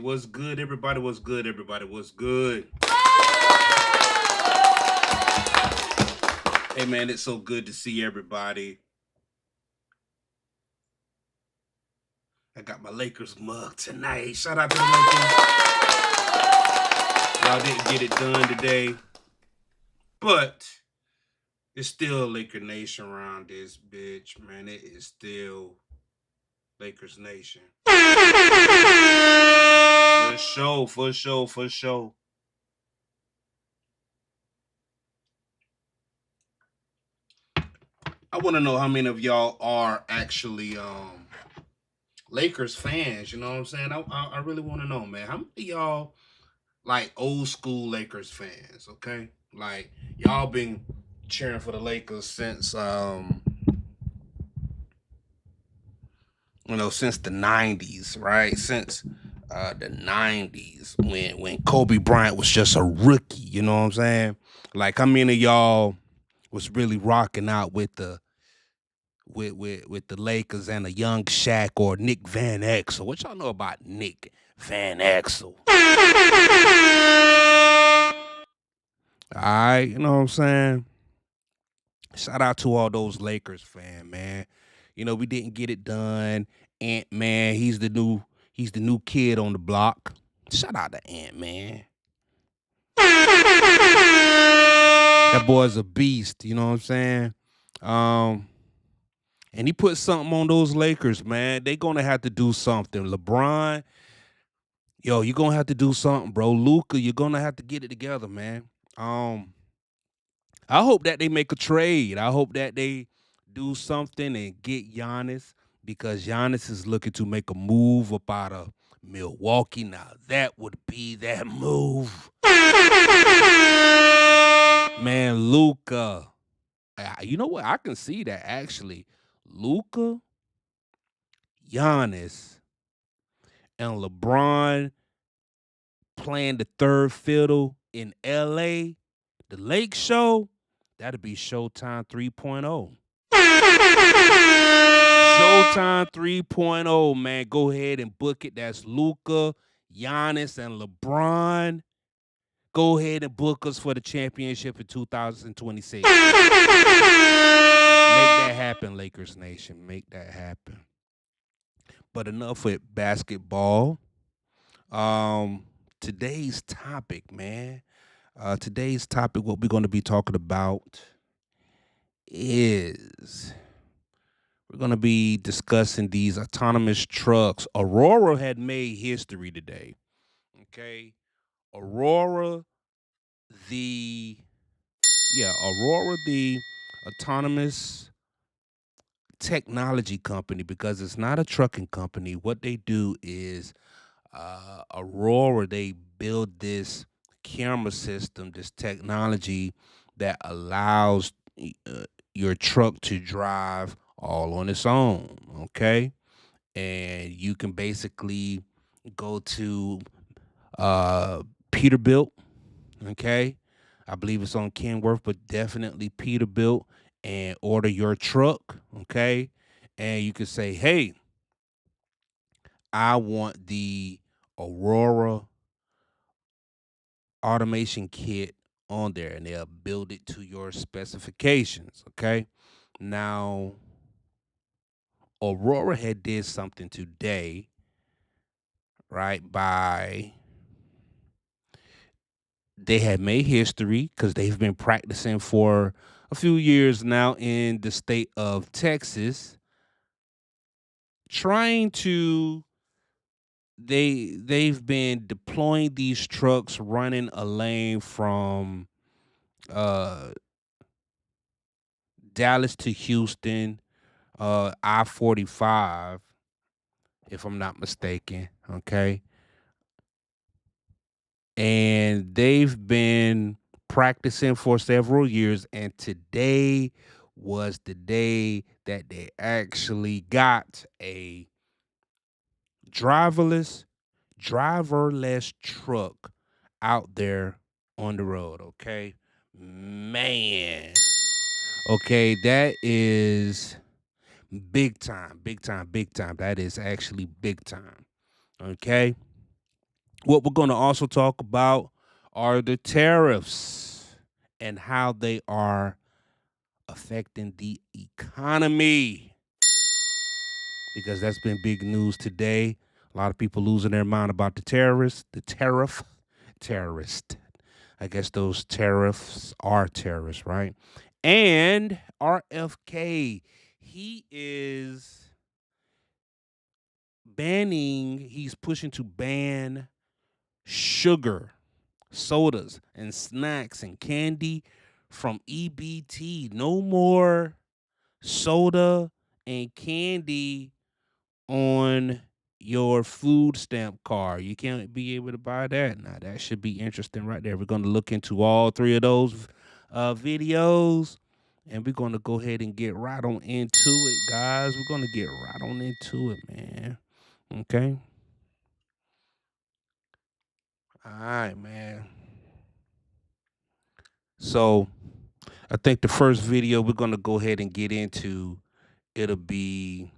what's good, everybody? What's good, everybody? What's good? Hey, man, it's so good to see everybody. I got my Lakers mug tonight. Shout out to the Lakers. Y'all didn't get it done today, but it's still Laker Nation around this bitch, man. It is still Lakers Nation. For sure, for sure, for sure. I want to know how many of y'all are actually Lakers fans. You know what I'm saying? I really want to know, man. How many of y'all like old school Lakers fans? Okay, like y'all been cheering for the Lakers since since the '90s, right? Since the '90s when Kobe Bryant was just a rookie. You know what I'm saying? Like how many of y'all was really rocking out with the Lakers and a young Shaq or Nick Van Exel? What y'all know about Nick Van Exel? All right, you know what I'm saying? Shout out to all those Lakers fan, man. We didn't get it done. Ant Man, he's the new kid on the block. Shout out to Ant Man. That boy's a beast, you know what I'm saying? Um, and he put something on those Lakers, man. They gonna have to do something. LeBron, yo, you're gonna have to do something, bro. Luca, you're gonna have to get it together, man. Um, I hope that they make a trade. I hope that they do something and get Giannis because Giannis is looking to make a move up out of Milwaukee. Now that would be that move, man. Luca, you know what? I can see that actually. Luca, Giannis, and LeBron playing the third fiddle in LA, the Lake Show, that'd be Showtime 3.0. Showtime 3.0, man. Go ahead and book it. That's Luca, Giannis, and LeBron. Go ahead and book us for the championship in 2026. Make that happen, Lakers Nation. Make that happen. But enough with basketball. Today's topic, man. Today's topic, what we're going to be talking about is we're going to be discussing these autonomous trucks. Aurora had made history today. Okay. Aurora, the, Aurora, the autonomous technology company, because it's not a trucking company. What they do is Aurora, they build this camera system, this technology that allows your truck to drive all on its own. Okay. And you can basically go to Peterbilt. Okay. I believe it's on Kenworth, but definitely Peterbilt, and order your truck. Okay. And you can say, hey, I want the Aurora automation kit on there, and they'll build it to your specifications. Okay. Now, Aurora had did something today, right? They had made history because they've been practicing for a few years now in the state of Texas, trying to they've been deploying these trucks running a lane from uh Dallas to Houston, I-45, if I'm not mistaken. Okay. And they've been practicing for several years, and today was the day that they actually got a driverless driverless truck out there on the road. Okay, man. Okay, that is big time, big time, big time. That is actually big time. Okay. What we're going to also talk about are the tariffs and how they are affecting the economy, because that's been big news today. A lot of people losing their mind about the terrorist. I guess those tariffs are terrorists, right? And RFK, he is he's pushing to ban sugar, sodas, and snacks and candy from EBT. No more soda and candy on your food stamp card. You can't be able to buy that. Now, that should be interesting right there. We're going to look into all three of those videos, and we're going to go ahead and get right on into it, guys. We're going to get right on into it, man. Okay? All right, man. So, I think the first video we're going to go ahead and get into, it'll be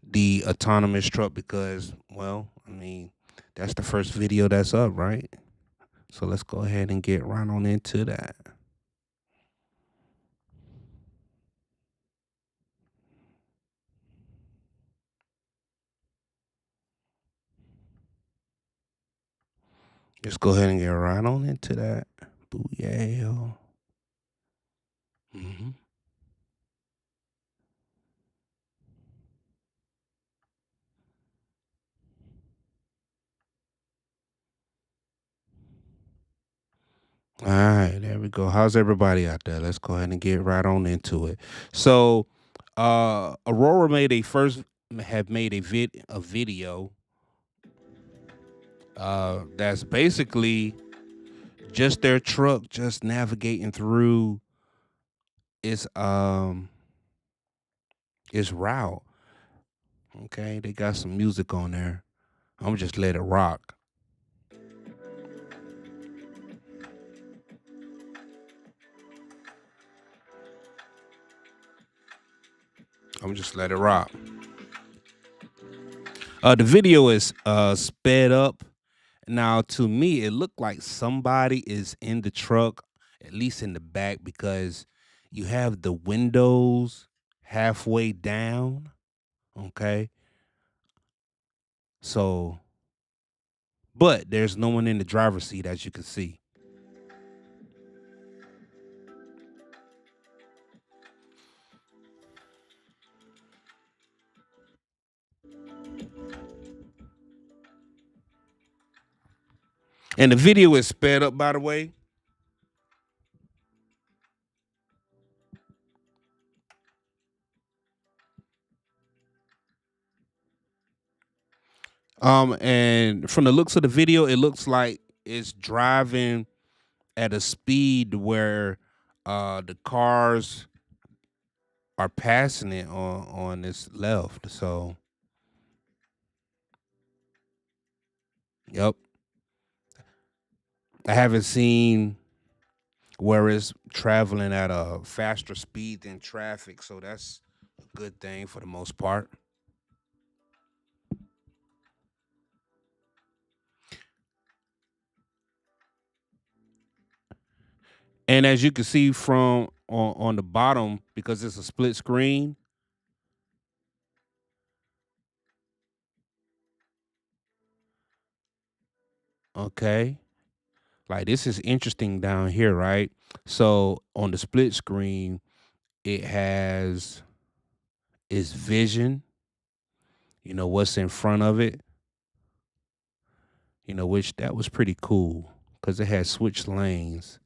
the autonomous truck because, well, I mean, that's the first video that's up, right? So let's go ahead and get right on into that. Let's go ahead and get right on into that. Booyah. Mm-hmm. All right, there we go. How's everybody out there? Let's go ahead and get right on into it. So, Aurora have made a video that's basically just their truck just navigating through its route. Okay, they got some music on there. I'm just let it rock. I'm just let it rock. The video is sped up. Now, to me, it looked like somebody is in the truck, at least in the back, because you have the windows halfway down. Okay, so, but there's no one in the driver's seat, as you can see. And the video is sped up, by the way. And from the looks of the video, it looks like it's driving at a speed where the cars are passing it on this left. So, yep. I haven't seen where it's traveling at a faster speed than traffic, so that's a good thing for the most part. And as you can see from on the bottom, because it's a split screen, okay, like this is interesting down here, right? So on the split screen, it has its vision, what's in front of it, which that was pretty cool because it had switched lanes.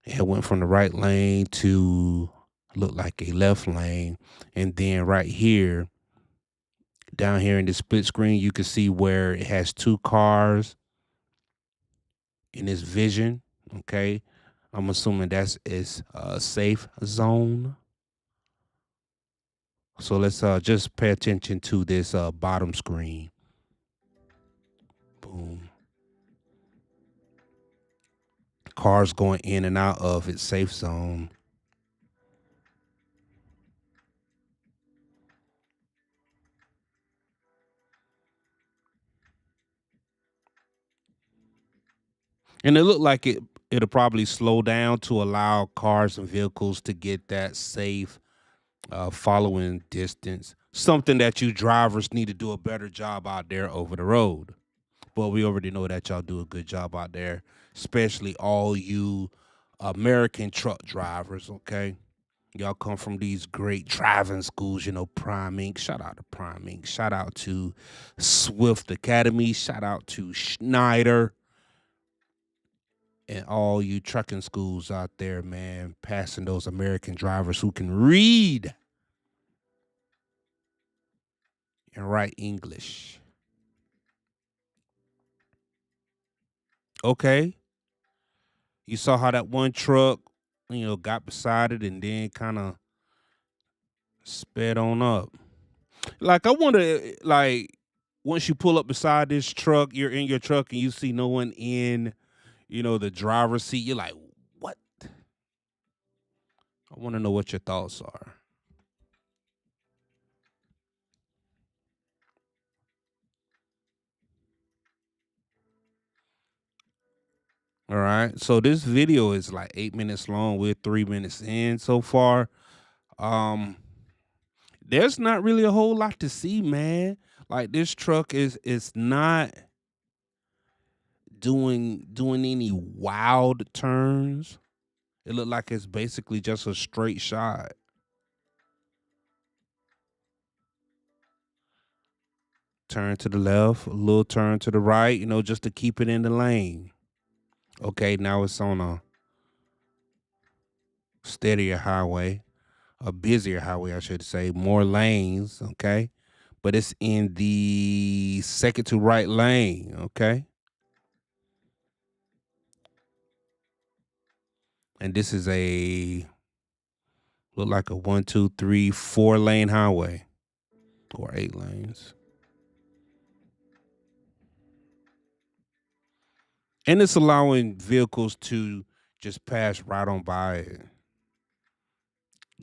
It went from the right lane to look like a left lane. And then right here, down here in the split screen, you can see where it has two cars in its vision. Okay. I'm assuming that's its safe zone. So let's just pay attention to this bottom screen. Boom. Cars going in and out of its safe zone. And it looked like it'll probably slow down to allow cars and vehicles to get that safe following distance. Something that you drivers need to do a better job out there over the road. But we already know that y'all do a good job out there, especially all you American truck drivers, okay? Y'all come from these great driving schools, Prime Inc. Shout out to Prime Inc. Shout out to Swift Academy. Shout out to Schneider and all you trucking schools out there, man, passing those American drivers who can read and write English. Okay. You saw how that one truck, got beside it and then kind of sped on up. Like, I wonder, like, once you pull up beside this truck, you're in your truck and you see no one in, the driver's seat. You're like, what? I want to know what your thoughts are. All right. So this video is like 8 minutes long. We're 3 minutes in so far. Um, there's not really a whole lot to see, man. Like this truck is not doing any wild turns. It looked like it's basically just a straight shot. Turn to the left, a little turn to the right, just to keep it in the lane. Okay, now it's on a steadier highway, a busier highway, I should say, more lanes, okay? But it's in the second to right lane, okay? And this is look like a 1, 2, 3, 4 lane highway or 8 lanes. And it's allowing vehicles to just pass right on by it,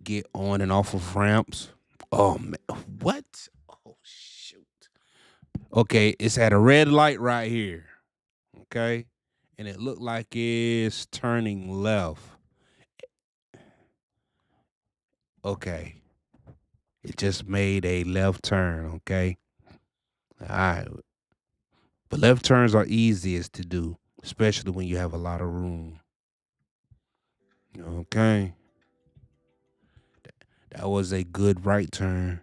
get on and off of ramps. Oh man, what? Oh shoot. Okay, it's at a red light right here. Okay, and it looked like it's turning left. Okay, it just made a left turn. Okay, all right, but left turns are easiest to do, especially when you have a lot of room. Okay, that was a good right turn.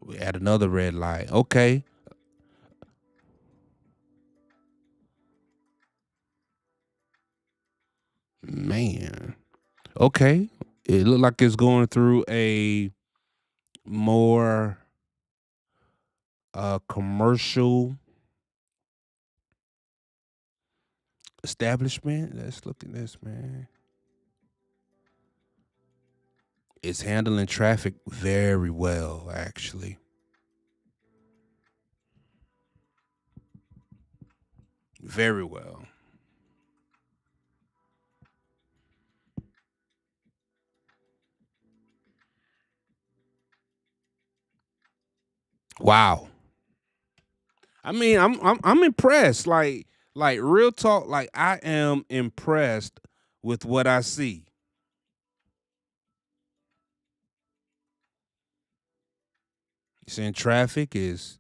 We had another red light. Okay, man. Okay, it looked like it's going through a more commercial establishment. Let's look at this, man. It's handling traffic very well, actually. Very well. Wow. I mean, I'm impressed. Like real talk. Like I am impressed with what I see. Saying traffic is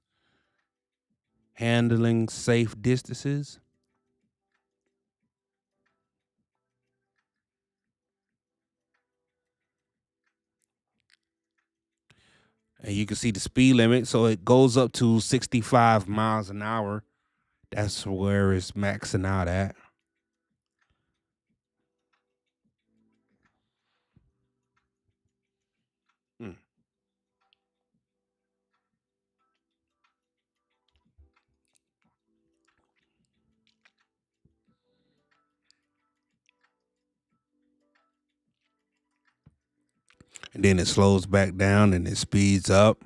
handling safe distances, and you can see the speed limit. So it goes up to 65 miles an hour. That's where it's maxing out at. Mm. And then it slows back down and it speeds up.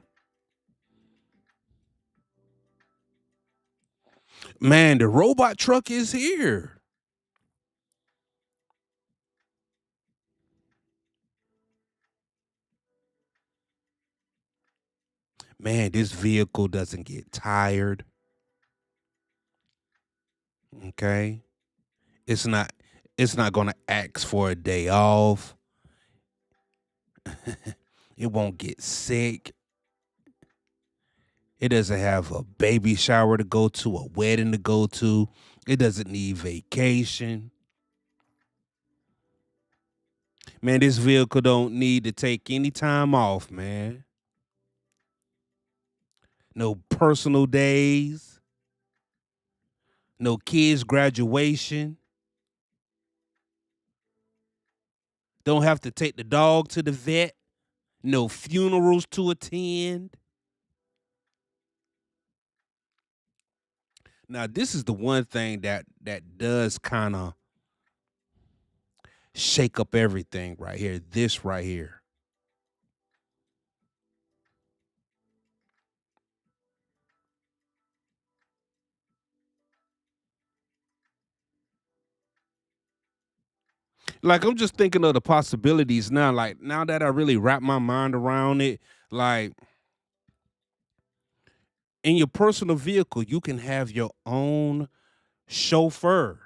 Man, the robot truck is here. Man, this vehicle doesn't get tired. Okay, it's not it's not gonna ask for a day off. It won't get sick. It doesn't have a baby shower to go to, a wedding to go to. It doesn't need vacation. Man, this vehicle don't need to take any time off, man. No personal days, no kids' graduation. Don't have to take the dog to the vet. No funerals to attend. Now, this is the one thing that does kind of shake up everything right here. This right here. Like I'm just thinking of the possibilities now. Like now that I really wrap my mind around it, like in your personal vehicle, you can have your own chauffeur.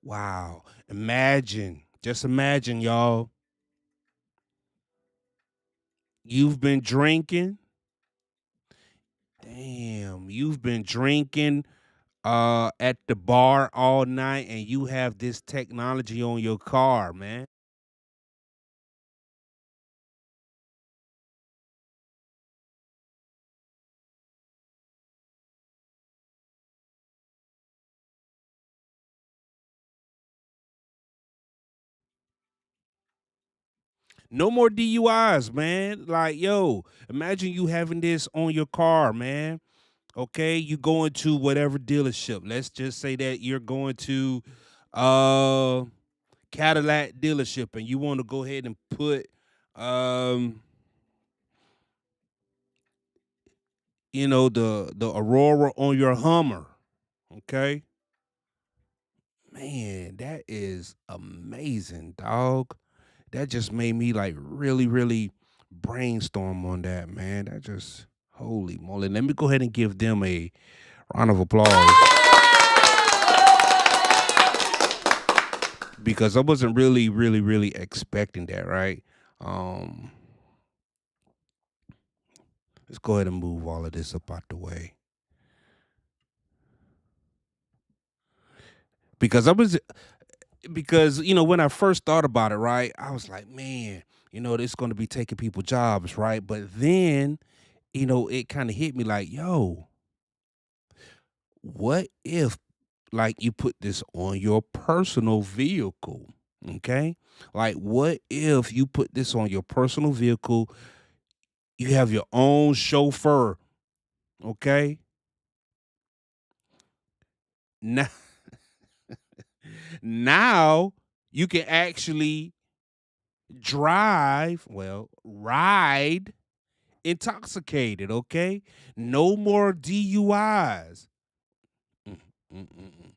Wow. Imagine, just imagine, y'all. You've been drinking. Damn, you've been drinking at the bar all night and you have this technology on your car, man. No more DUIs, man. Like, yo, imagine you having this on your car, man. Okay, you going to whatever dealership. Let's just say that you're going to uh Cadillac dealership and you want to go ahead and put um the Aurora on your Hummer. Okay? Man, that is amazing, dog. That just made me like really, really brainstorm on that, man. That just holy moly. Let me go ahead and give them a round of applause because I wasn't really, really, really expecting that, right? Um, let's go ahead and move all of this up out the way. Because I was because when I first thought about it, right, I was like, man, this going to be taking people jobs, right? But then, it kind of hit me like, yo, what if like you put this on your personal vehicle? Okay? Like what if you put this on your personal vehicle, you have your own chauffeur, okay? Now now you can actually drive, well, ride intoxicated, okay? No more DUIs. Mm, mm, mm, mm.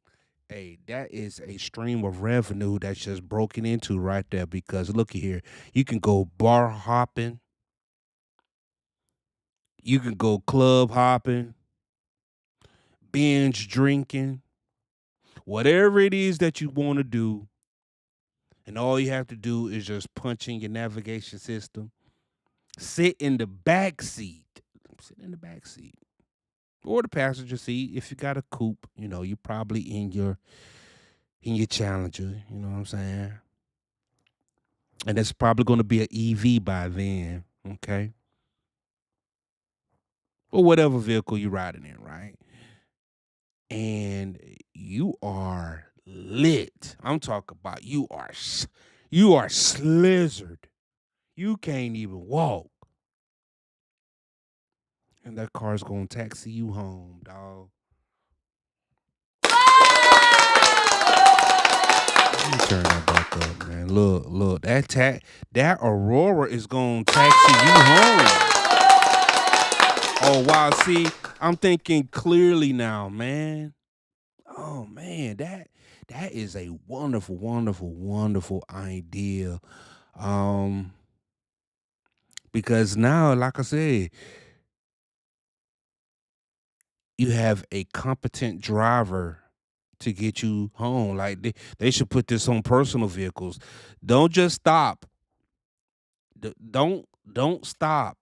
Hey, that is a stream of revenue that's just broken into right there because look here, you can go bar hopping, you can go club hopping, binge drinking, whatever it is that you want to do, and all you have to do is just punch in your navigation system, sit in the back seat, sit in the back seat, or the passenger seat. If you got a coupe, you're probably in your Challenger. You know what I'm saying? And it's probably going to be an EV by then. Okay, or whatever vehicle you're riding in, right? And you are lit. I'm talking about you are slizzard. You can't even walk. And that car's gonna taxi you home, dog. Let me turn that back up, man. Look, that Aurora is gonna taxi you home. Oh wow, see, I'm thinking clearly now, man. Oh man, that is a wonderful, wonderful, wonderful idea. Um, because now, like I said, you have a competent driver to get you home. Like they should put this on personal vehicles. Don't just stop. Don't stop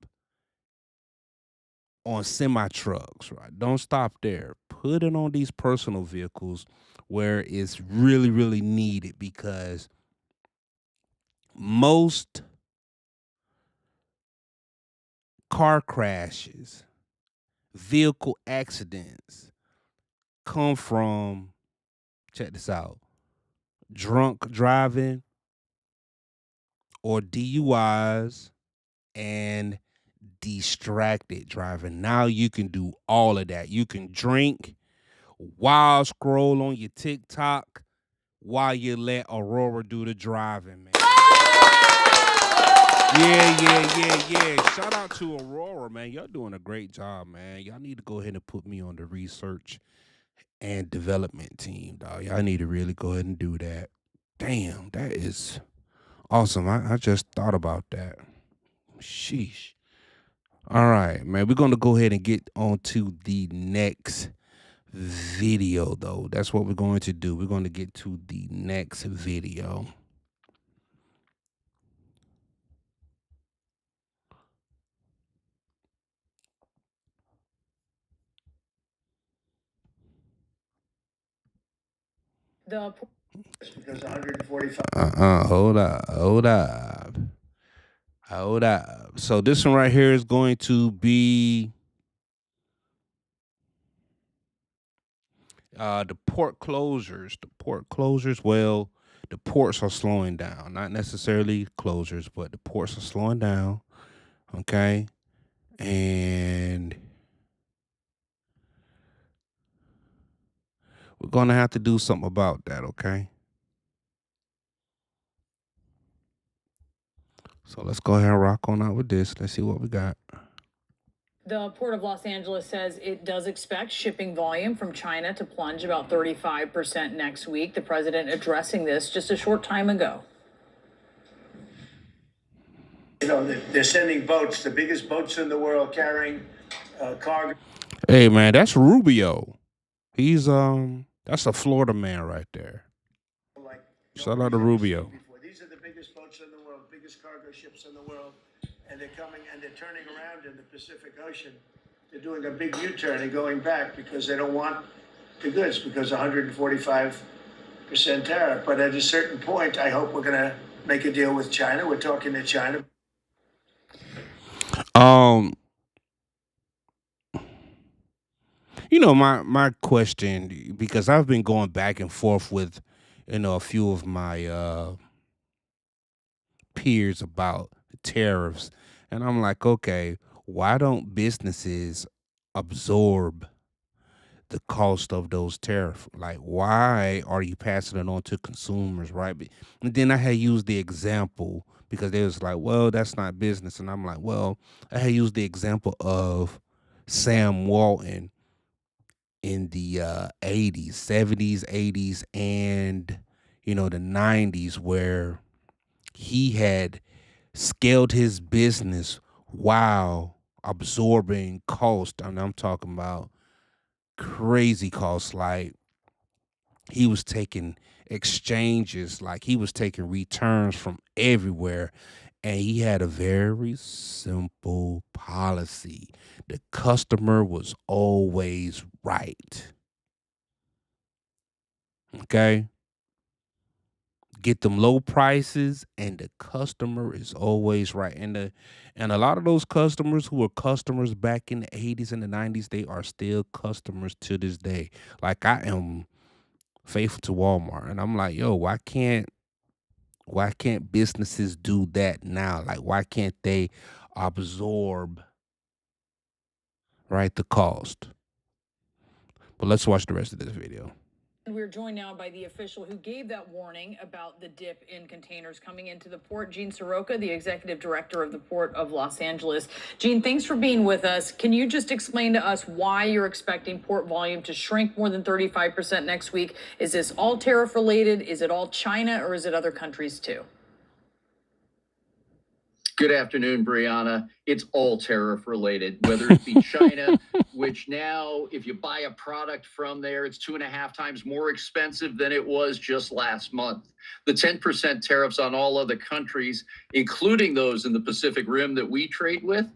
on semi trucks, right? Don't stop there. Put it on these personal vehicles where it's really, really needed because most car crashes, vehicle accidents come from, check this out, drunk driving or DUIs and distracted driving. Now you can do all of that. You can drink while scroll on your TikTok while you let Aurora do the driving, man. Yeah. Shout out to Aurora, man. Y'all doing a great job, man. Y'all need to go ahead and put me on the research and development team, dog. Y'all need to really go ahead and do that. Damn, that is awesome. I just thought about that. Sheesh. All right, man. We're gonna go ahead and get on to the next video, though. That's what we're going to do. We're going to get to the next video. Because 145. Hold up. So this one right here is going to be the port closures. Well, the ports are slowing down. Not necessarily closures, but the ports are slowing down. Okay. And we're going to have to do something about that, okay? So let's go ahead and rock on out with this. Let's see what we got. The Port of Los Angeles says it does expect shipping volume from China to plunge about 35% next week. The president addressing this just a short time ago. You know, they're sending boats, the biggest boats in the world, carrying cargo. Hey, man, that's Rubio. He's that's a Florida man right there. Like shout out to Rubio. These are the biggest boats in the world, biggest cargo ships in the world, and they're coming and they're turning around in the Pacific Ocean. They're doing a big U-turn and going back because they don't want the goods because 145% tariff. But at a certain point, I hope we're going to make a deal with China. We're talking to China. You know, my question, because I've been going back and forth with, a few of my peers about tariffs, and I'm like, okay, why don't businesses absorb the cost of those tariffs? Like, why are you passing it on to consumers, right? And then I had used the example because they was like, well, that's not business, and I'm like, well, I had used the example of Sam Walton in the 80s, 70s, 80s, and the 90s, where he had scaled his business while absorbing cost. And I'm talking about crazy costs. Like, he was taking exchanges, like he was taking returns from everywhere, and he had a very simple policy: the customer was always right. Okay, get them low prices and the customer is always right. And a lot of those customers who were customers back in the 80s and the 90s, they are still customers to this day. Like, I am faithful to Walmart, and I'm like, yo, why can't businesses do that now? Like, why can't they absorb, right, the cost? But let's watch the rest of this video. We're joined now by the official who gave that warning about the dip in containers coming into the port, Gene Soroka, the executive director of the Port of Los Angeles. Gene, thanks for being with us. Can you just explain to us why you're expecting port volume to shrink more than 35% next week? Is this all tariff related? Is it all China, or is it other countries too? Good afternoon, Brianna. It's all tariff related, whether it be China, which now, if you buy a product from there, it's 2.5 times more expensive than it was just last month. The 10% tariffs on all other countries, including those in the Pacific Rim that we trade with,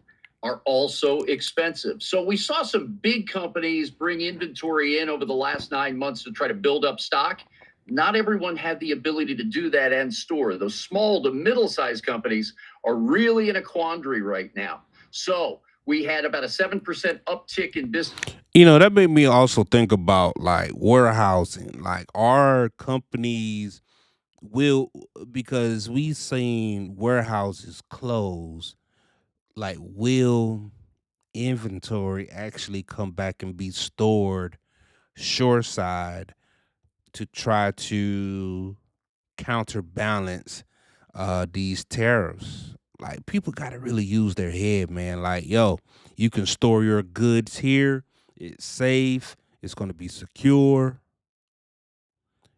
are also expensive. So we saw some big companies bring inventory in over the last 9 months to try to build up stock. Not everyone had the ability to do that and store. Those small to middle-sized companies are really in a quandary right now. So we had about a 7% uptick in business. That made me also think about like warehousing. Like our companies will, because we seen warehouses close, like will inventory actually come back and be stored shoreside to try to counterbalance these tariffs. Like people got to really use their head, man. Like, yo, you can store your goods here. It's safe. It's going to be secure.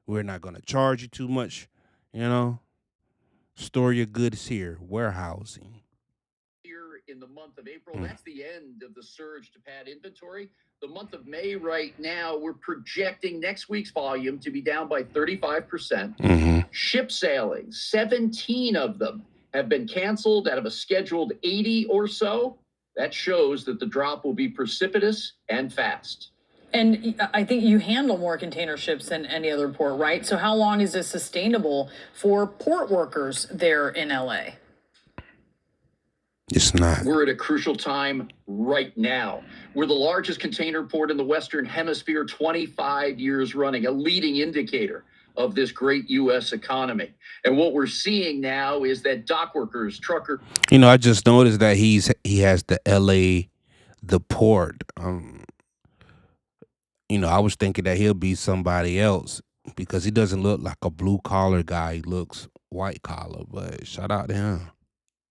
We're not going to charge you too much, you know. Store your goods here. Warehousing. Here in the month of April, that's the end of the surge to pad inventory. The month of May right now, we're projecting next week's volume to be down by 35%. Ship sailings, 17 of them have been canceled out of a scheduled 80 or so. That shows that the drop will be precipitous and fast. And I think you handle more container ships than any other port, right? So how long is this sustainable for port workers there in LA? It's not. We're at a crucial time right now. We're the largest container port in the Western Hemisphere, 25 years running, a leading indicator of this great U.S. economy. And what we're seeing now is that dock workers, truckers. I just noticed that he has the LA, the port. I was thinking that he'll be somebody else because he doesn't look like a blue collar guy. He looks white collar, but shout out to him.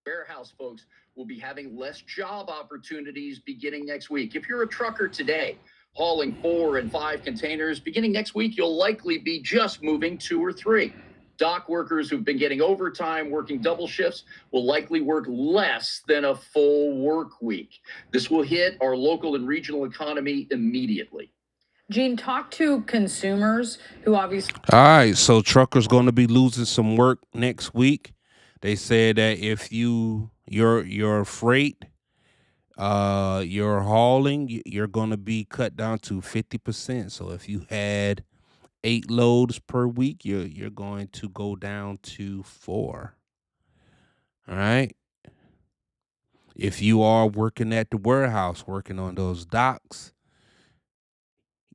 Warehouse folks will be having less job opportunities beginning next week. If you're a trucker today hauling 4 and 5 containers, beginning next week, you'll likely be just moving 2 or 3. Dock workers who've been getting overtime, working double shifts, will likely work less than a full work week. This will hit our local and regional economy immediately. Gene, talk to consumers who obviously. All right, so truckers going to be losing some work next week. They said that if your freight, you're hauling, you're going to be cut down to 50%. So if you had 8 loads per week, you're going to go down to 4. All right. If you are working at the warehouse, working on those docks,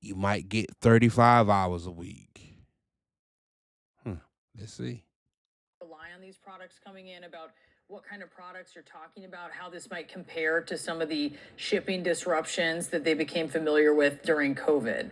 you might get 35 hours a week. Let's see. Rely on these products coming in, about what kind of products you're talking about, how this might compare to some of the shipping disruptions that they became familiar with during COVID.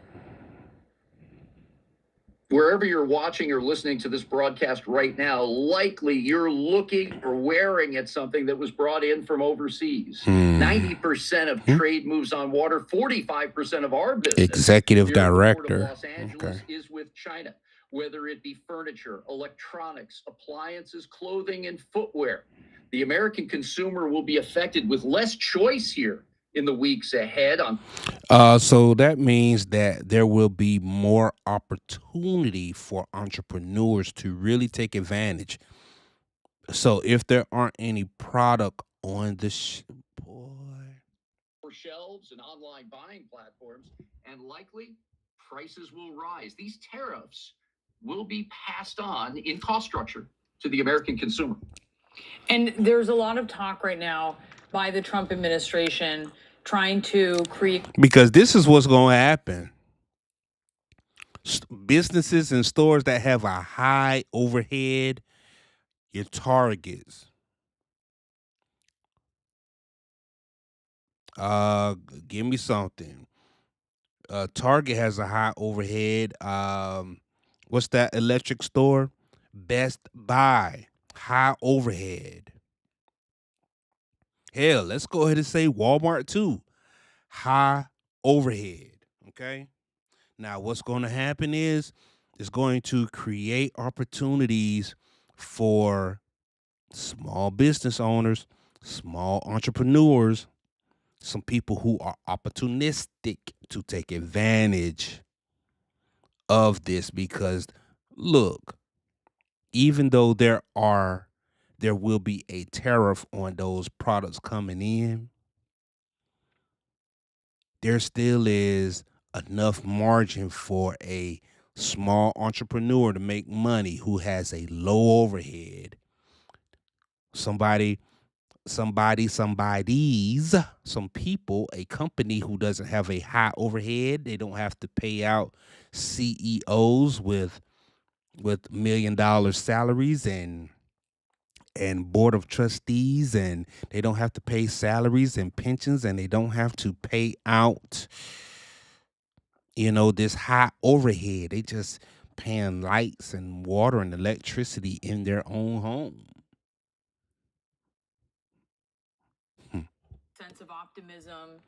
Wherever you're watching or listening to this broadcast right now, likely you're looking or wearing at something that was brought in from overseas. 90% of trade moves on water, 45% of our business. Executive director. The Port of Los Angeles is with China, whether it be furniture, electronics, appliances, clothing, and footwear. The American consumer will be affected with less choice here in the weeks ahead. So that means that there will be more opportunity for entrepreneurs to really take advantage. So if there aren't any product on the for shelves and online buying platforms, and likely prices will rise. These tariffs will be passed on in cost structure to the American consumer. And there's a lot of talk right now by the Trump administration trying to create. Because this is what's going to happen. Businesses and stores that have a high overhead, your Targets, give me something. Target has a high overhead. What's that electric store? Best Buy, high overhead. Hell, let's go ahead and say Walmart too, high overhead. Okay. Now, what's going to happen is it's going to create opportunities for small business owners, small entrepreneurs, some people who are opportunistic to take advantage of this because look, even though there will be a tariff on those products coming in, there still is enough margin for a small entrepreneur to make money who has a low overhead. Somebody, some people, a company who doesn't have a high overhead, they don't have to pay out CEOs with $1 million salaries and board of trustees, and they don't have to pay salaries and pensions, and they don't have to pay out this high overhead. They just paying lights and water and electricity in their own home. Sense of optimism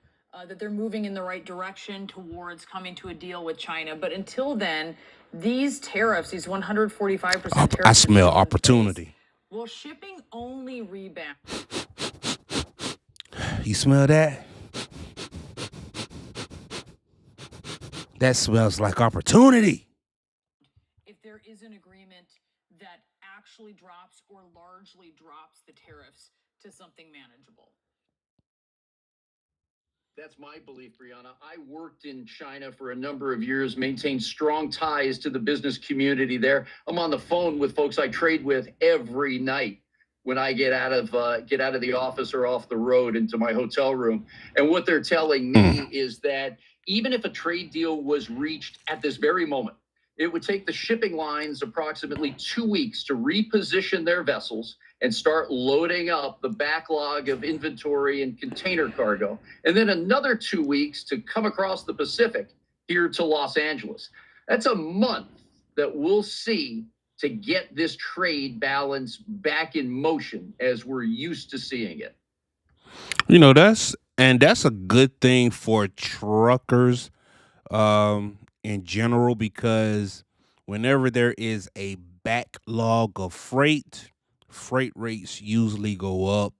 that they're moving in the right direction towards coming to a deal with China. But until then, these tariffs, these 145% tariffs. I smell opportunity. Will shipping only rebound? You smell that? That smells like opportunity. If there is an agreement that actually drops or largely drops the tariffs to something manageable. That's my belief, Brianna. I worked in China for a number of years, maintained strong ties to the business community there. I'm on the phone with folks I trade with every night when I get out of the office or off the road into my hotel room. And what they're telling me is that even if a trade deal was reached at this very moment, it would take the shipping lines approximately 2 weeks to reposition their vessels and start loading up the backlog of inventory and container cargo, and then another 2 weeks to come across the Pacific here to Los Angeles. That's a month that we'll see to get this trade balance back in motion as we're used to seeing it. That's a good thing for truckers in general, because whenever there is a backlog of freight rates usually go up,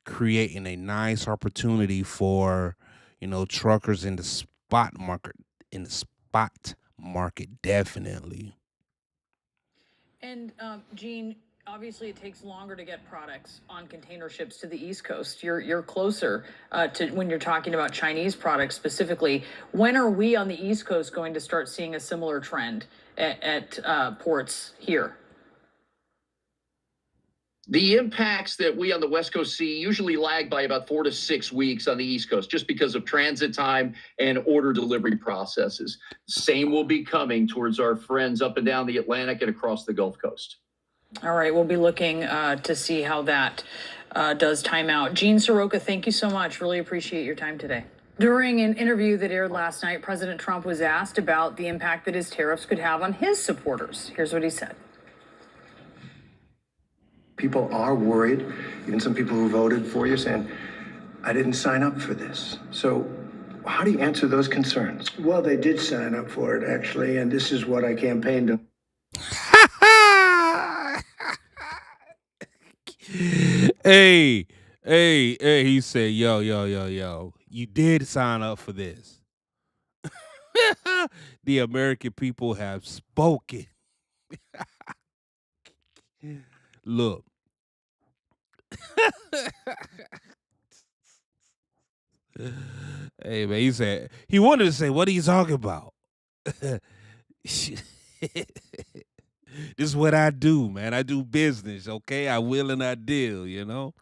creating a nice opportunity for truckers in the spot market. Definitely. And Gene, obviously it takes longer to get products on container ships to the East Coast. You're closer to when you're talking about Chinese products specifically. When are we on the East Coast going to start seeing a similar trend at ports here? The impacts that we on the West Coast see usually lag by about 4 to 6 weeks on the East Coast, just because of transit time and order delivery processes. Same will be coming towards our friends up and down the Atlantic and across the Gulf Coast. All right, we'll be looking to see how that does time out. Gene Soroka, thank you so much. Really appreciate your time today. During an interview that aired last night, President Trump was asked about the impact that his tariffs could have on his supporters. Here's what he said. People are worried, even some people who voted for you saying, I didn't sign up for this. So how do you answer those concerns? Well, they did sign up for it, actually, and this is what I campaigned on. Hey, he said, yo, you did sign up for this. The American people have spoken. Look. Hey, man, he wanted to say, what are you talking about? This is what I do, man. I do business, okay? I will and I deal,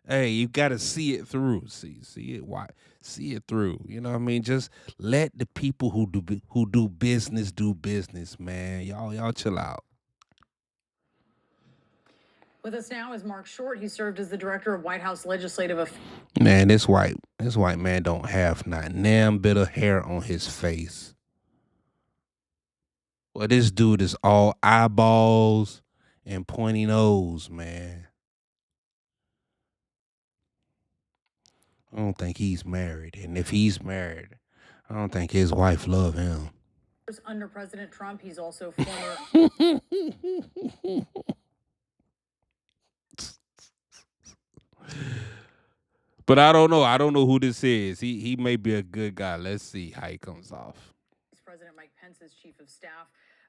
Hey, you got to see it through. See it through. You know what I mean? Just let the people who do business, man. Y'all chill out. With us now is Mark Short. He served as the director of White House Legislative Affairs. Man, this white man don't have not damn bit of hair on his face. Well, this dude is all eyeballs and pointy nose, man. I don't think he's married. And if he's married, I don't think his wife love him. Under President Trump, he's also former But I don't know. I don't know who this is. He may be a good guy. Let's see how he comes off. President Mike Pence's chief of staff.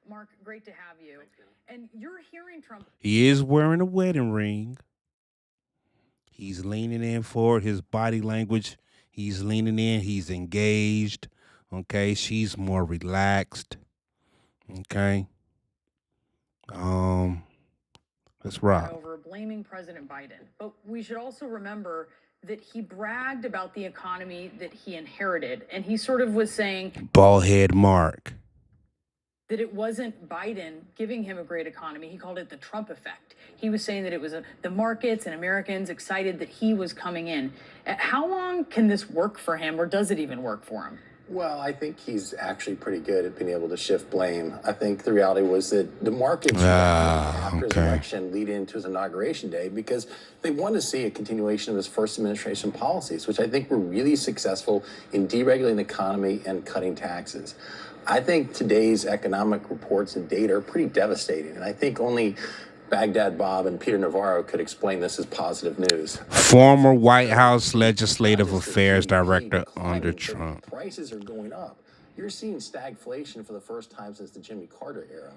Mark, great to have you. And you're hearing Trump. He is wearing a wedding ring. He's leaning in forward. His body language, he's leaning in. He's engaged. Okay. She's more relaxed. Okay. Let's rock. Over blaming President Biden. But we should also remember that he bragged about the economy that he inherited. And he sort of was saying, bald head Mark, that it wasn't Biden giving him a great economy. He called it the Trump effect. He was saying that it was the markets and Americans excited that he was coming in. How long can this work for him, or does it even work for him? Well, I think he's actually pretty good at being able to shift blame. I think the reality was that the markets after his election lead into his inauguration day because they want to see a continuation of his first administration policies, which I think were really successful in deregulating the economy and cutting taxes. I think today's economic reports and data are pretty devastating, and I think only Baghdad Bob and Peter Navarro could explain this as positive news. Former White House Legislative Affairs Director under Trump. Prices are going up. You're seeing stagflation for the first time since the Jimmy Carter era.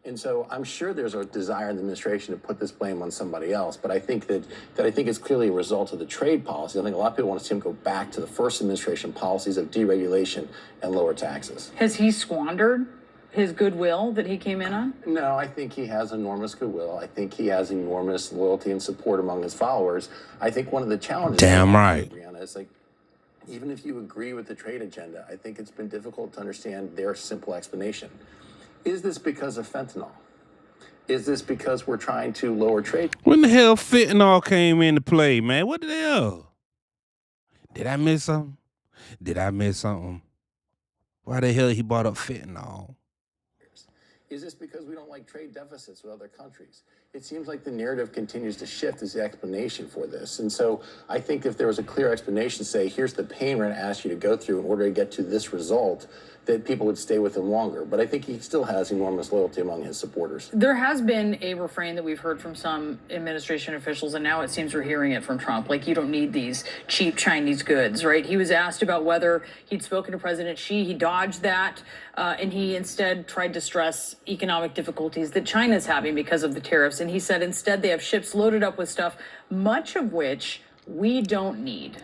And so I'm sure there's a desire in the administration to put this blame on somebody else. But I think that it's clearly a result of the trade policy. I think a lot of people want to see him go back to the first administration policies of deregulation and lower taxes. Has he squandered his goodwill that he came in on? No, I think he has enormous goodwill. I think he has enormous loyalty and support among his followers. I think one of the challenges, damn right, Brianna, is like, even if you agree with the trade agenda, I think it's been difficult to understand their simple explanation. Is this because of fentanyl? Is this because we're trying to lower trade? When the hell fentanyl came into play, man? What the hell? Did I miss something? Why the hell he brought up fentanyl? Is this because we don't like trade deficits with other countries? It seems like the narrative continues to shift as the explanation for this. And so I think if there was a clear explanation, say, here's the pain we're going to ask you to go through in order to get to this result, that people would stay with him longer. But I think he still has enormous loyalty among his supporters. There has been a refrain that we've heard from some administration officials, and now it seems we're hearing it from Trump, like, you don't need these cheap Chinese goods, right? He was asked about whether he'd spoken to President Xi. He dodged that, and he instead tried to stress economic difficulties that China's having because of the tariffs. And he said instead they have ships loaded up with stuff, much of which we don't need.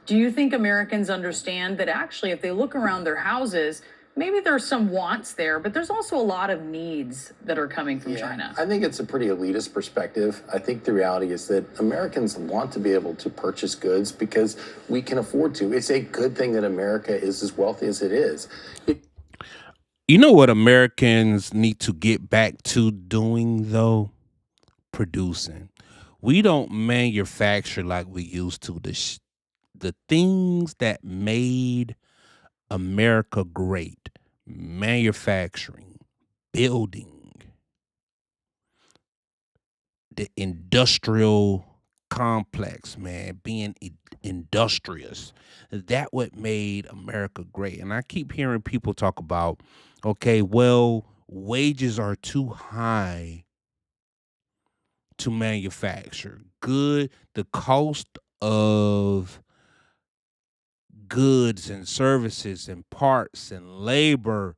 Do you think Americans understand that actually if they look around their houses, maybe there's some wants there, but there's also a lot of needs that are coming from China? I think it's a pretty elitist perspective. I think the reality is that Americans want to be able to purchase goods because we can afford to. It's a good thing that America is as wealthy as it is. You know what Americans need to get back to doing, though? Producing. We don't manufacture like we used to. The things that made America great, manufacturing, building, the industrial complex, man, being industrious, that what made America great. And I keep hearing people talk about, okay, well, wages are too high to manufacture. The cost of goods and services and parts and labor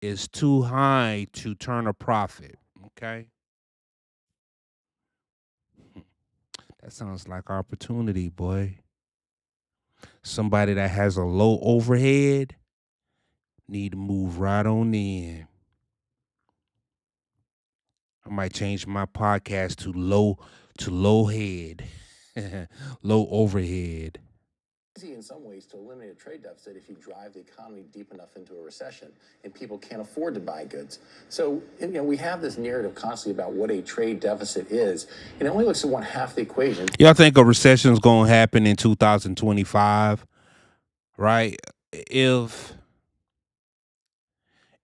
is too high to turn a profit. Okay. That sounds like opportunity, boy. Somebody that has a low overhead need to move right on in. I might change my podcast to low head, low overhead. Easy in some ways to eliminate a trade deficit if you drive the economy deep enough into a recession and people can't afford to buy goods. So, we have this narrative constantly about what a trade deficit is, and it only looks at one half the equation. Y'all think a recession is going to happen in 2025, right? If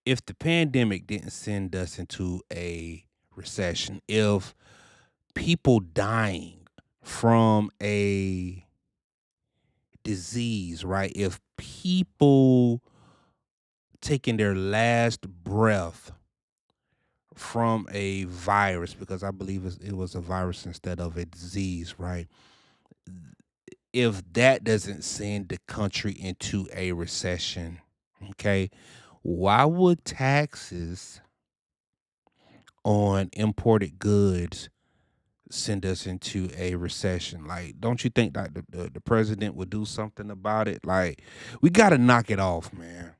the pandemic didn't send us into a recession, if people dying from a disease, right? If people taking their last breath from a virus, because I believe it was a virus instead of a disease, right? if that doesn't send the country into a recession, okay, why would taxes on imported goods send us into a recession? Like, don't you think that the president would do something about it? Like, we got to knock it off, man.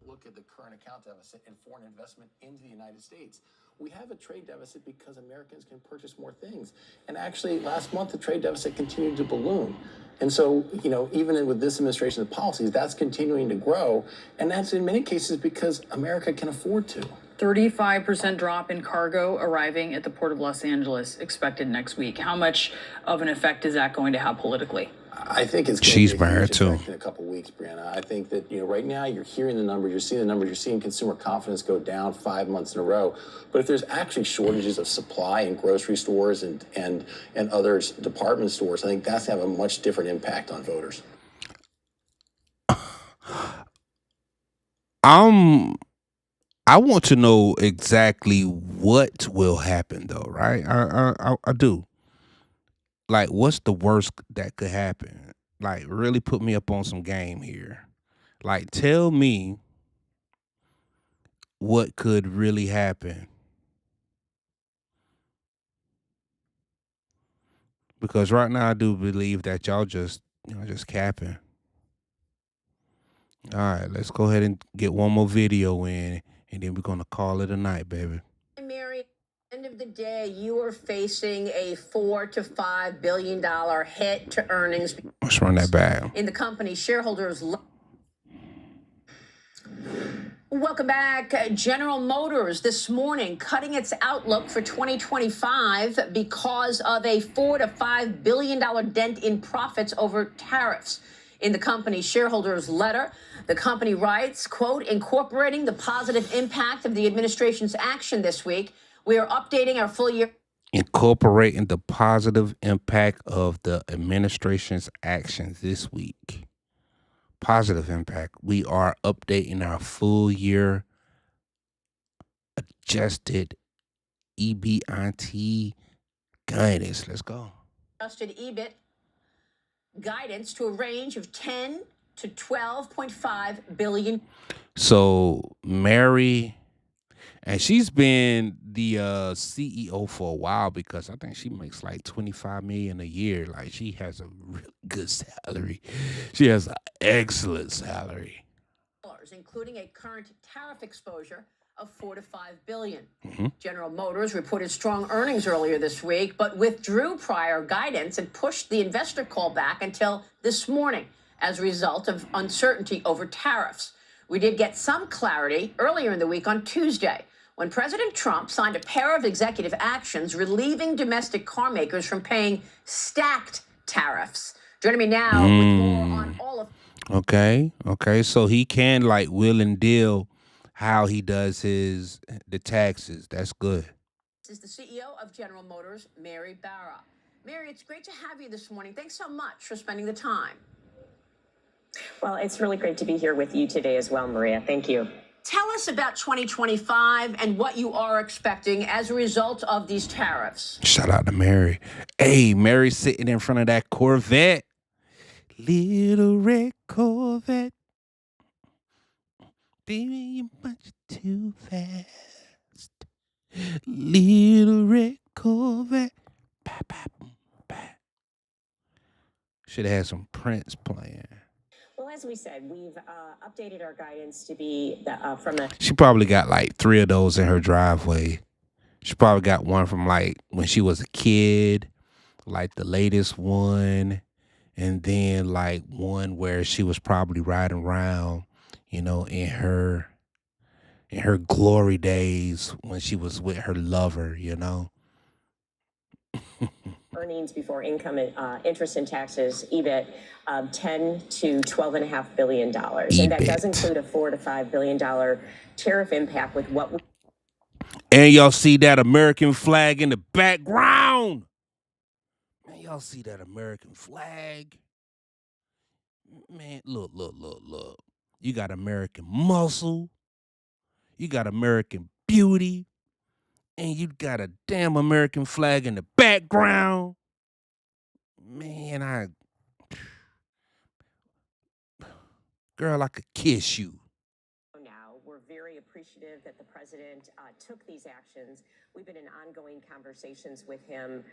Look at the current account deficit and foreign investment into the United States. We have a trade deficit because Americans can purchase more things. And actually, last month, the trade deficit continued to balloon. And so, even with this administration's policies, that's continuing to grow. And that's in many cases because America can afford to. 35% drop in cargo arriving at the Port of Los Angeles expected next week. How much of an effect is that going to have politically? I think it's going She's to be a bad, huge too. effect in a couple of weeks, Brianna. I think that right now you're hearing the numbers, you're seeing the numbers, you're seeing consumer confidence go down 5 months in a row. But if there's actually shortages of supply in grocery stores and other department stores, I think that's going to have a much different impact on voters. I want to know exactly what will happen, though, right? I do. Like, what's the worst that could happen? Like, really put me up on some game here. Like, tell me what could really happen. Because right now I do believe that y'all just capping. All right, let's go ahead and get one more video in, and then we're gonna call it a night, baby. Mary, at the end of the day, you are facing a $4 to $5 billion hit to earnings. Let's run that back. In the company, shareholders. Welcome back. General Motors this morning cutting its outlook for 2025 because of a $4 to $5 billion dent in profits over tariffs. In the company's shareholders letter, the company writes, quote, incorporating the positive impact of the administration's action this week, we are updating our full year. Incorporating the positive impact of the administration's actions this week. Positive impact. We are updating our full year adjusted EBIT guidance. Let's go. Adjusted EBIT guidance to a range of 10 to 12.5 billion. So Mary, and she's been the CEO for a while, because I think she makes like $25 million a year. Like, she has a really good salary. She has an excellent salary, including a current tariff exposure of $4 to $5 billion. Mm-hmm. General Motors reported strong earnings earlier this week, but withdrew prior guidance and pushed the investor call back until this morning as a result of uncertainty over tariffs. We did get some clarity earlier in the week on Tuesday, when President Trump signed a pair of executive actions relieving domestic car makers from paying stacked tariffs. Joining me now with more on all of. Okay. So he can like will and deal how he does the taxes. That's good. This is the CEO of General Motors, Mary Barra. Mary, it's great to have you this morning. Thanks so much for spending the time. Well, it's really great to be here with you today as well, Maria. Thank you. Tell us about 2025 and what you are expecting as a result of these tariffs. Shout out to Mary. Hey, Mary sitting in front of that Corvette. Little red Corvette. Baby, you're much too fast. Little red Corvette. Should have had some Prince playing. Well, as we said, we've updated our guidance to be from the. She probably got like 3 of those in her driveway. She probably got one from like when she was a kid, like the latest one, and then like one where she was probably riding around, in her glory days when she was with her lover, Earnings before income, interest and taxes, EBIT, $10 to $12.5 billion. EBIT. And that does include a $4 to $5 billion tariff impact with what we. And y'all see that American flag in the background? Man, y'all see that American flag? Man, look. You got American muscle. You got American beauty. And you got a damn American flag in the background. Man, Girl, I could kiss you. Now, we're very appreciative that the president took these actions. We've been in ongoing conversations with him,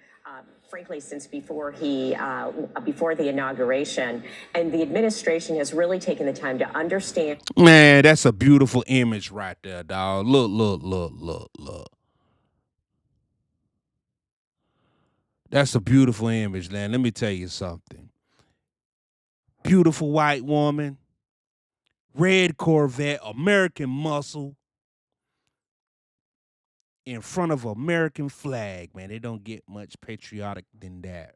frankly, since before the inauguration. And the administration has really taken the time to understand. Man, that's a beautiful image right there, dog. Look, look, look, look, look. That's a beautiful image, man. Let me tell you something. Beautiful white woman, red Corvette, American muscle, in front of American flag, man. They don't get much patriotic than that.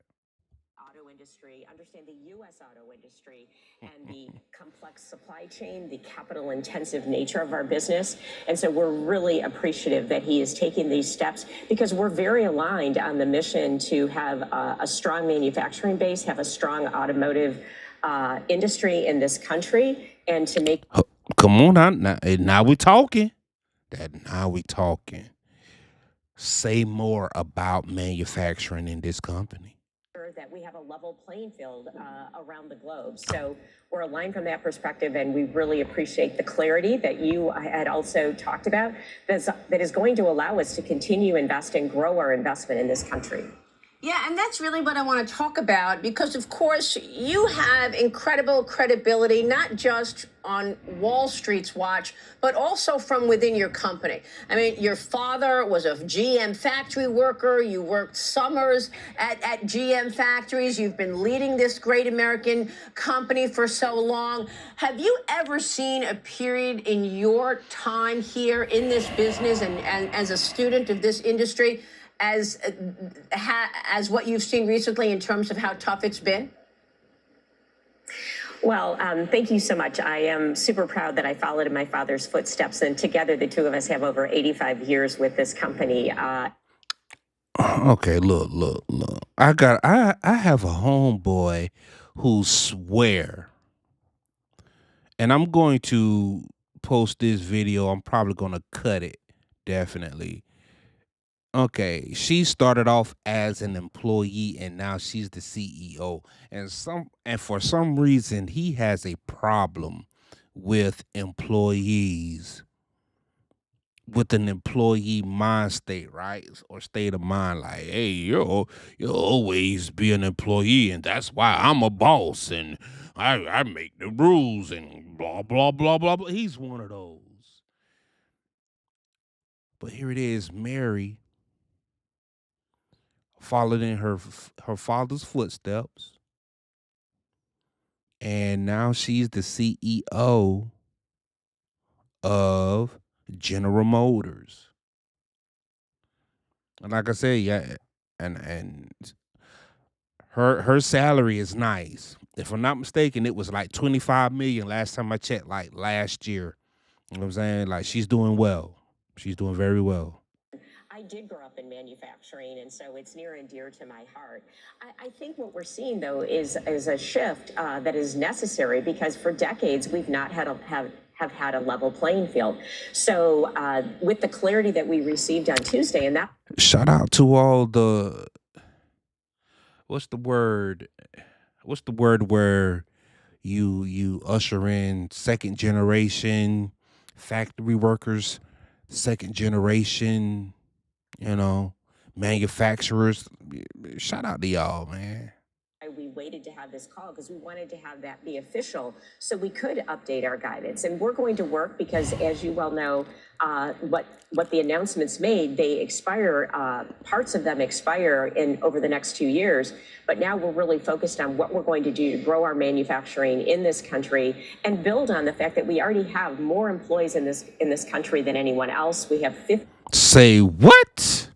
Auto industry, understand the U.S. auto industry and the complex supply chain, the capital intensive nature of our business. And so we're really appreciative that he is taking these steps because we're very aligned on the mission to have a strong manufacturing base, have a strong automotive industry in this country, and to make. Come on, now we're talking. Now we talking. Say more about manufacturing in this company. That we have a level playing field around the globe. So we're aligned from that perspective, and we really appreciate the clarity that you had also talked about that is going to allow us to continue to invest and grow our investment in this country. Yeah, and that's really what I want to talk about because, of course, you have incredible credibility, not just on Wall Street's watch, but also from within your company. I mean, your father was a GM factory worker. You worked summers at GM factories. You've been leading this great American company for so long. Have you ever seen a period in your time here in this business and as a student of this industry as what you've seen recently in terms of how tough it's been? Well, thank you so much. I am super proud that I followed in my father's footsteps, and together the two of us have over 85 years with this company. Okay, look. I have a homeboy who swear, and I'm going to post this video. I'm probably going to cut it, definitely. Okay, she started off as an employee and now she's the CEO. And for some reason he has a problem with employees, with an employee mind state, right? Or state of mind, like, hey, you'll always be an employee, and that's why I'm a boss and I make the rules and blah blah blah blah blah. He's one of those. But here it is, Mary followed in her father's footsteps, and now she's the CEO of General Motors. And like I said, yeah, and her salary is nice. If I'm not mistaken, it was like 25 million last time I checked, like last year. You know what I'm saying? Like she's doing well. She's doing very well. I did grow up in manufacturing, and so it's near and dear to my heart. I think what we're seeing, though, is a shift that is necessary because for decades we've not had have had a level playing field. So with the clarity that we received on Tuesday, and that shout out to all the what's the word where you usher in second generation factory workers, second generation, manufacturers. Shout out to y'all, man. We waited to have this call because we wanted to have that be official so we could update our guidance. And we're going to work because, as you well know, what the announcements made, they expire, parts of them expire over the next 2 years. But now we're really focused on what we're going to do to grow our manufacturing in this country and build on the fact that we already have more employees in this country than anyone else. We have 50. Say what?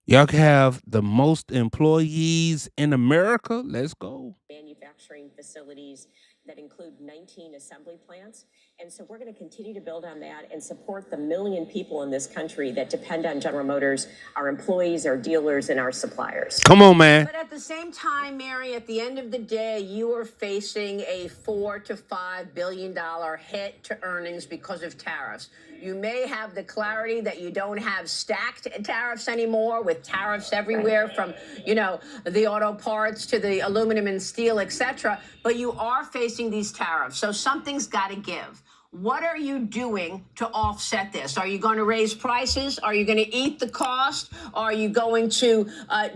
Y'all have the most employees in America? Let's go. Manufacturing facilities that include 19 assembly plants. And so we're going to continue to build on that and support the 1 million people in this country that depend on General Motors, our employees, our dealers, and our suppliers. Come on, man. But at the same time, Mary, at the end of the day, you are facing a $4 to $5 billion hit to earnings because of tariffs. You may have the clarity that you don't have stacked tariffs anymore with tariffs everywhere from, the auto parts to the aluminum and steel, etc. cetera, but you are facing these tariffs. So something's got to give. What are you doing to offset this? Are you going to raise prices? Are you going to eat the cost? Are you going to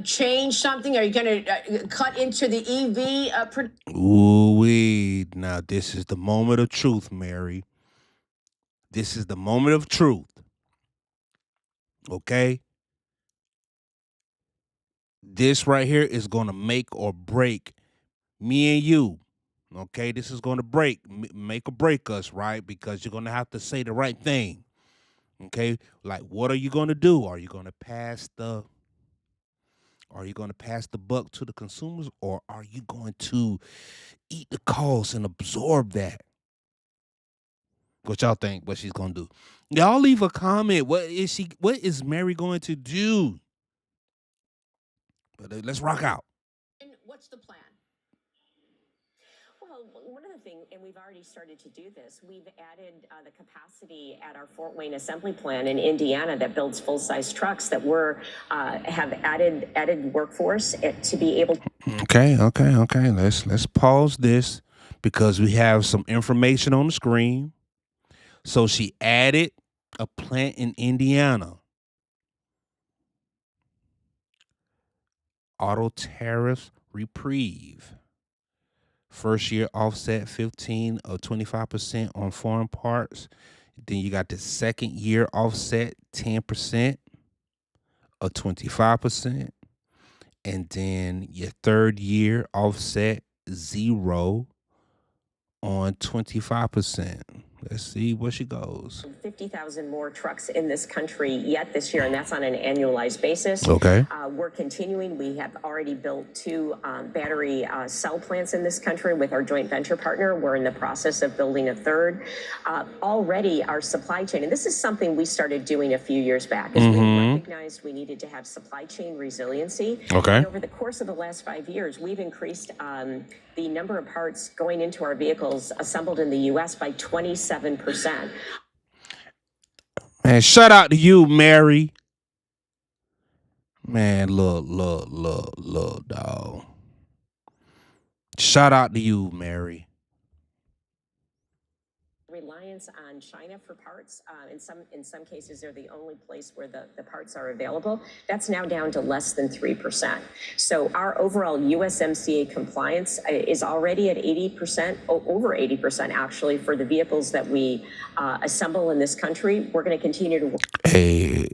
change something? Are you going to cut into the EV? Ooh-wee. Now, this is the moment of truth, Mary. This is the moment of truth. Okay? This right here is going to make or break me and you. Okay? This is going to make or break us, right? Because you're going to have to say the right thing. Okay? Like, what are you going to do? Are you going to pass the buck to the consumers, or are you going to eat the cost and absorb that? What y'all think? What she's gonna do? Y'all leave a comment. What is Mary going to do? But let's rock out. And what's the plan? Well, one of the things, and we've already started to do this, we've added the capacity at our Fort Wayne assembly plant in Indiana that builds full-size trucks that have added workforce to be able to. Okay. Let's pause this because we have some information on the screen. So she added a plant in Indiana. Auto tariffs reprieve. First year offset 15 or 25% on foreign parts. Then you got the second year offset 10% or 25%. And then your third year offset 0 on 25%. Let's see where she goes. 50,000 more trucks in this country yet this year, and that's on an annualized basis. Okay. We're continuing. We have already built 2 battery cell plants in this country with our joint venture partner. We're in the process of building a third. Already our supply chain, and this is something we started doing a few years back, as we recognized we needed to have supply chain resiliency. Okay. And over the course of the last 5 years, we've increased the number of parts going into our vehicles assembled in the U.S. by 27%. Man, shout out to you, Mary. Man, look, dog. Shout out to you, Mary. Reliance on China for parts. In some cases, they're the only place where the parts are available. That's now down to less than 3%. So our overall USMCA compliance is already at 80%, over 80% actually, for the vehicles that we assemble in this country. We're going to continue to work. Hey,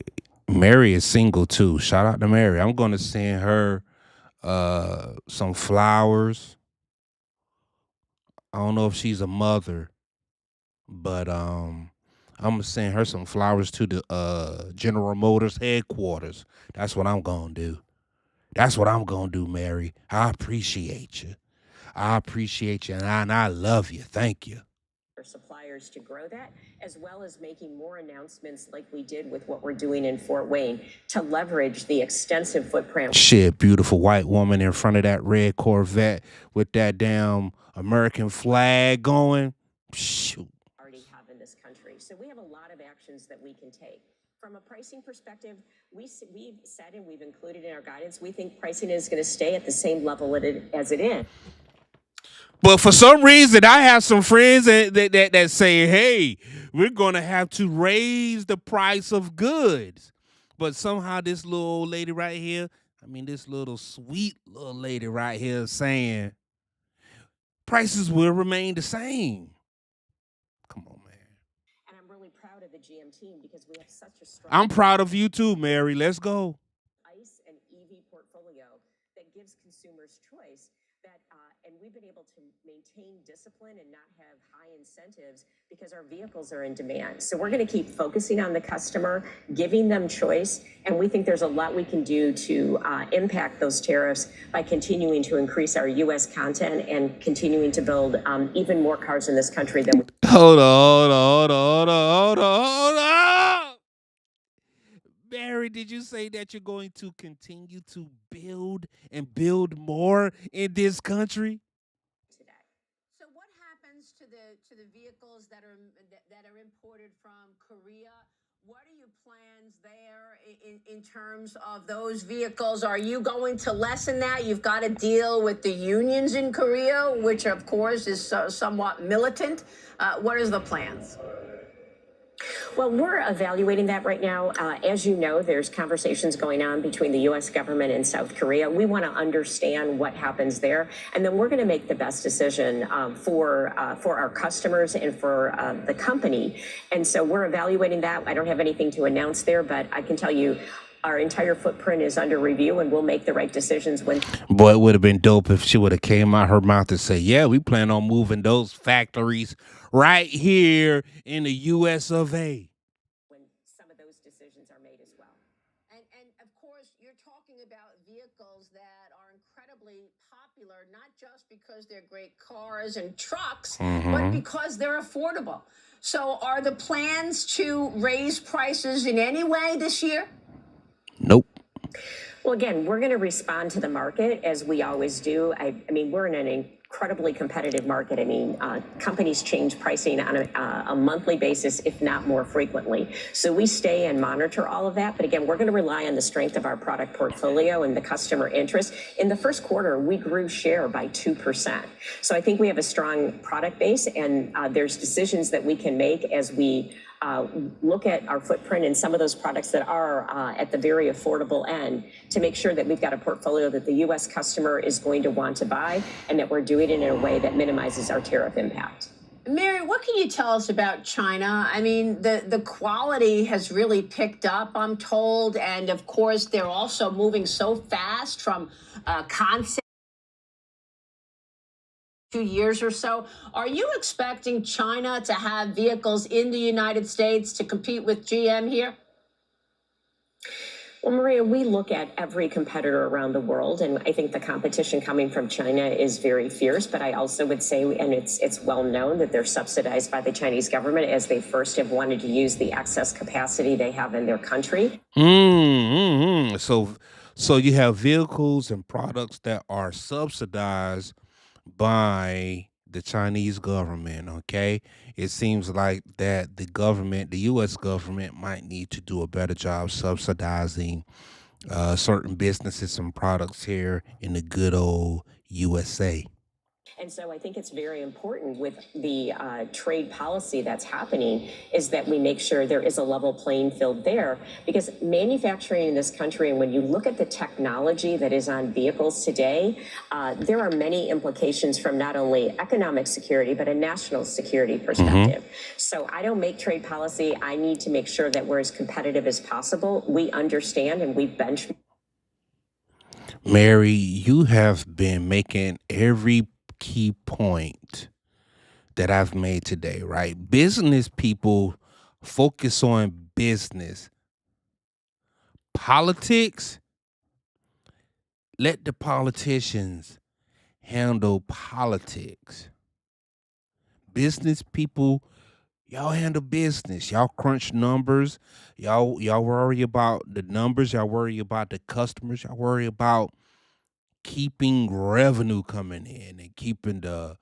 Mary is single too. Shout out to Mary. I'm going to send her some flowers. I don't know if she's a mother, but I'm gonna send her some flowers to the General Motors headquarters. That's what I'm gonna do. That's what I'm gonna do, Mary. I appreciate you. And I love you. Thank you. Suppliers to grow that, as well as making more announcements like we did with what we're doing in Fort Wayne to leverage the extensive footprint. Shit, beautiful white woman in front of that red Corvette with that damn American flag going. Shoot. Already have in this country. So we have a lot of actions that we can take. From a pricing perspective, we've said and we've included in our guidance, we think pricing is going to stay at the same level as it is. But for some reason, I have some friends that say, hey, we're going to have to raise the price of goods. But somehow this little old lady right here, this little sweet little lady right here is saying prices will remain the same. Come on, man. And I'm really proud of the GM team because we have such a strong... I'm proud of you too, Mary. Let's go. ICE and EV portfolio that gives consumers choice. And we've been able to maintain discipline and not have high incentives because our vehicles are in demand. So we're going to keep focusing on the customer, giving them choice, and we think there's a lot we can do to impact those tariffs by continuing to increase our U.S. content and continuing to build even more cars in this country than we... Hold on. Barry, did you say that you're going to continue to build and build more in this country? Today. So what happens to the vehicles that are imported from Korea What are your plans there in terms of those vehicles? Are you going to lessen that? You've got to deal with the unions in Korea, which of course is somewhat militant. What are the plans? Well, we're evaluating that right now. As you know, there's conversations going on between the U.S. government and South Korea. We want to understand what happens there, and then we're going to make the best decision for our customers and for the company. And so we're evaluating that. I don't have anything to announce there, but I can tell you our entire footprint is under review, and we'll make the right decisions when. Boy, it would have been dope if she would have came out her mouth and say, yeah, we plan on moving those factories right here in the U.S. of A. When some of those decisions are made as well. And of course, you're talking about vehicles that are incredibly popular, not just because they're great cars and trucks, but because they're affordable. So are the plans to raise prices in any way this year? Nope. Well, again, we're going to respond to the market as we always do. I mean, we're in an incredibly competitive market. I mean, companies change pricing on a monthly basis, if not more frequently. So we stay and monitor all of that. But again, we're going to rely on the strength of our product portfolio and the customer interest. In the first quarter, we grew share by 2%. So I think we have a strong product base, and there's decisions that we can make as we look at our footprint and some of those products that are at the very affordable end to make sure that we've got a portfolio that the U.S. customer is going to want to buy and that we're doing it in a way that minimizes our tariff impact. Mary, what can you tell us about China? I mean, the quality has really picked up, I'm told. And of course, they're also moving so fast from concept. 2 years or so. Are you expecting China to have vehicles in the United States to compete with GM here? Well, Maria, we look at every competitor around the world, and I think the competition coming from China is very fierce. But I also would say, and it's well known, that they're subsidized by the Chinese government as they first have wanted to use the excess capacity they have in their country. So you have vehicles and products that are subsidized by the Chinese government, okay? It seems like that the government, the U.S. government, might need to do a better job subsidizing certain businesses and products here in the good old USA. And so I think it's very important with the trade policy that's happening is that we make sure there is a level playing field there, because manufacturing in this country, and when you look at the technology that is on vehicles today, there are many implications from not only economic security, but a national security perspective. So I don't make trade policy. I need to make sure that we're as competitive as possible. We understand and we benchmark. Mary, you have been making every key point that I've made today, right? Business people focus on business. Politics, let the politicians handle politics. Business people, y'all handle business. Y'all crunch numbers. Y'all worry about the numbers. Y'all worry about the customers. Y'all worry about keeping revenue coming in and keeping the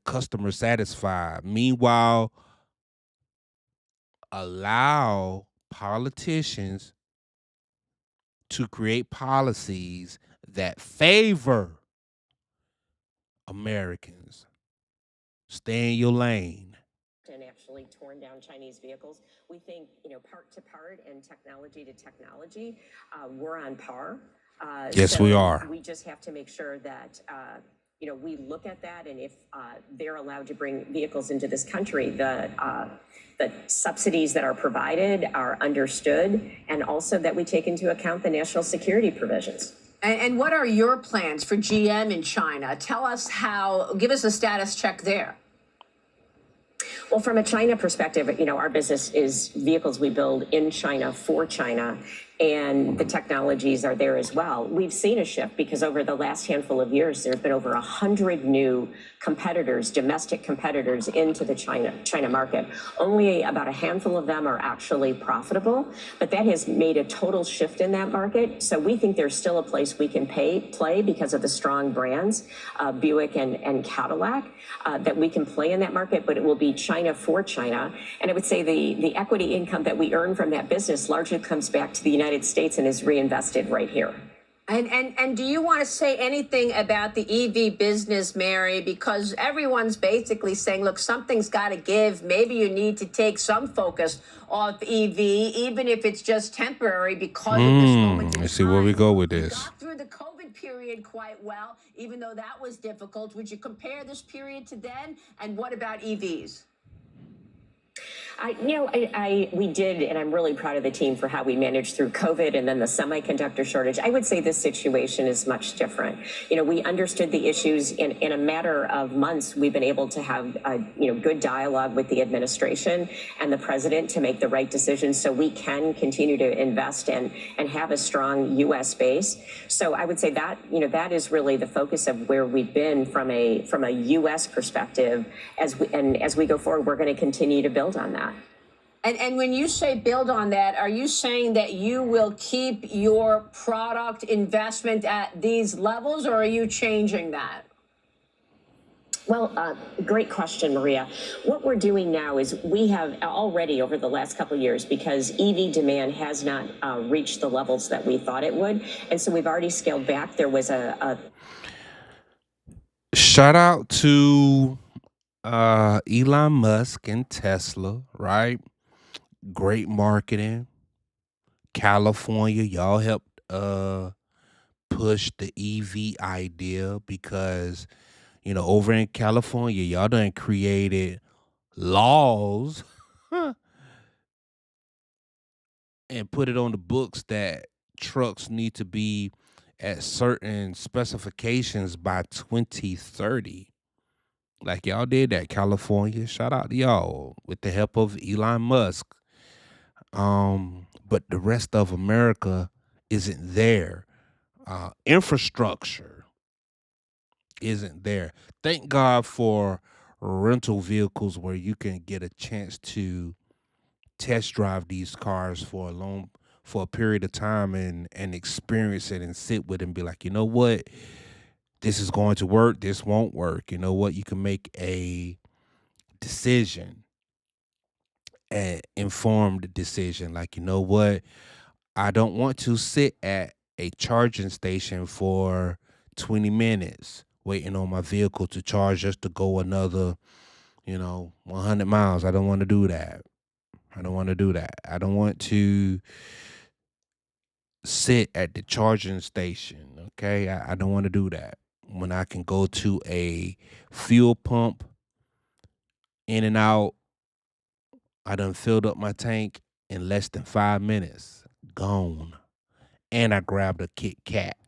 customer satisfied. Meanwhile, allow politicians to create policies that favor Americans. Stay in your lane. And actually torn down Chinese vehicles. We think, part to part and technology to technology, we're on par. Yes, so we are. We just have to make sure that, we look at that, and if they're allowed to bring vehicles into this country, the subsidies that are provided are understood, and also that we take into account the national security provisions. And what are your plans for GM in China? Tell us give us a status check there. Well, from a China perspective, our business is vehicles we build in China for China. and the technologies are there as well. We've seen a shift because over the last handful of years, there have been over 100 new competitors, domestic competitors into the China market. Only about a handful of them are actually profitable, but that has made a total shift in that market. So we think there's still a place we can play because of the strong brands, Buick and Cadillac, that we can play in that market, but it will be China for China. And I would say the equity income that we earn from that business largely comes back to the United States and is reinvested right here. And do you want to say anything about the EV business, Mary? Because everyone's basically saying, look, something's got to give. Maybe you need to take some focus off EV, even if it's just temporary because of this moment in Let's see where we time. go with We this. got through the COVID period quite well, even though that was difficult. Would you compare this period to then? And what about EVs? We did, and I'm really proud of the team for how we managed through COVID and then the semiconductor shortage. I would say this situation is much different. We understood the issues in a matter of months. We've been able to have good dialogue with the administration and the president to make the right decisions so we can continue to invest and have a strong U.S. base. So I would say that, that is really the focus of where we've been from a U.S. perspective. As we go forward, we're going to continue to build on that. And when you say build on that, are you saying that you will keep your product investment at these levels, or are you changing that? Well, great question, Maria. What we're doing now is we have already over the last couple of years, because EV demand has not reached the levels that we thought it would. And so we've already scaled back. There was a Shout out to Elon Musk and Tesla, right? Great marketing. California, y'all helped push the EV idea because, over in California, y'all done created laws and put it on the books that trucks need to be at certain specifications by 2030. Like y'all did that, California. Shout out to y'all with the help of Elon Musk. But the rest of America isn't there. Infrastructure isn't there. Thank God for rental vehicles where you can get a chance to test drive these cars for a period of time and experience it and sit with it and be like, you know what? This is going to work. This won't work. You know what? You can make a decision, an informed decision. Like, you know what? I don't want to sit at a charging station for 20 minutes waiting on my vehicle to charge just to go another, 100 miles. I don't want to do that. I don't want to sit at the charging station, okay? I don't want to do that. When I can go to a fuel pump, in and out, I done filled up my tank in less than 5 minutes. Gone. And I grabbed a Kit Kat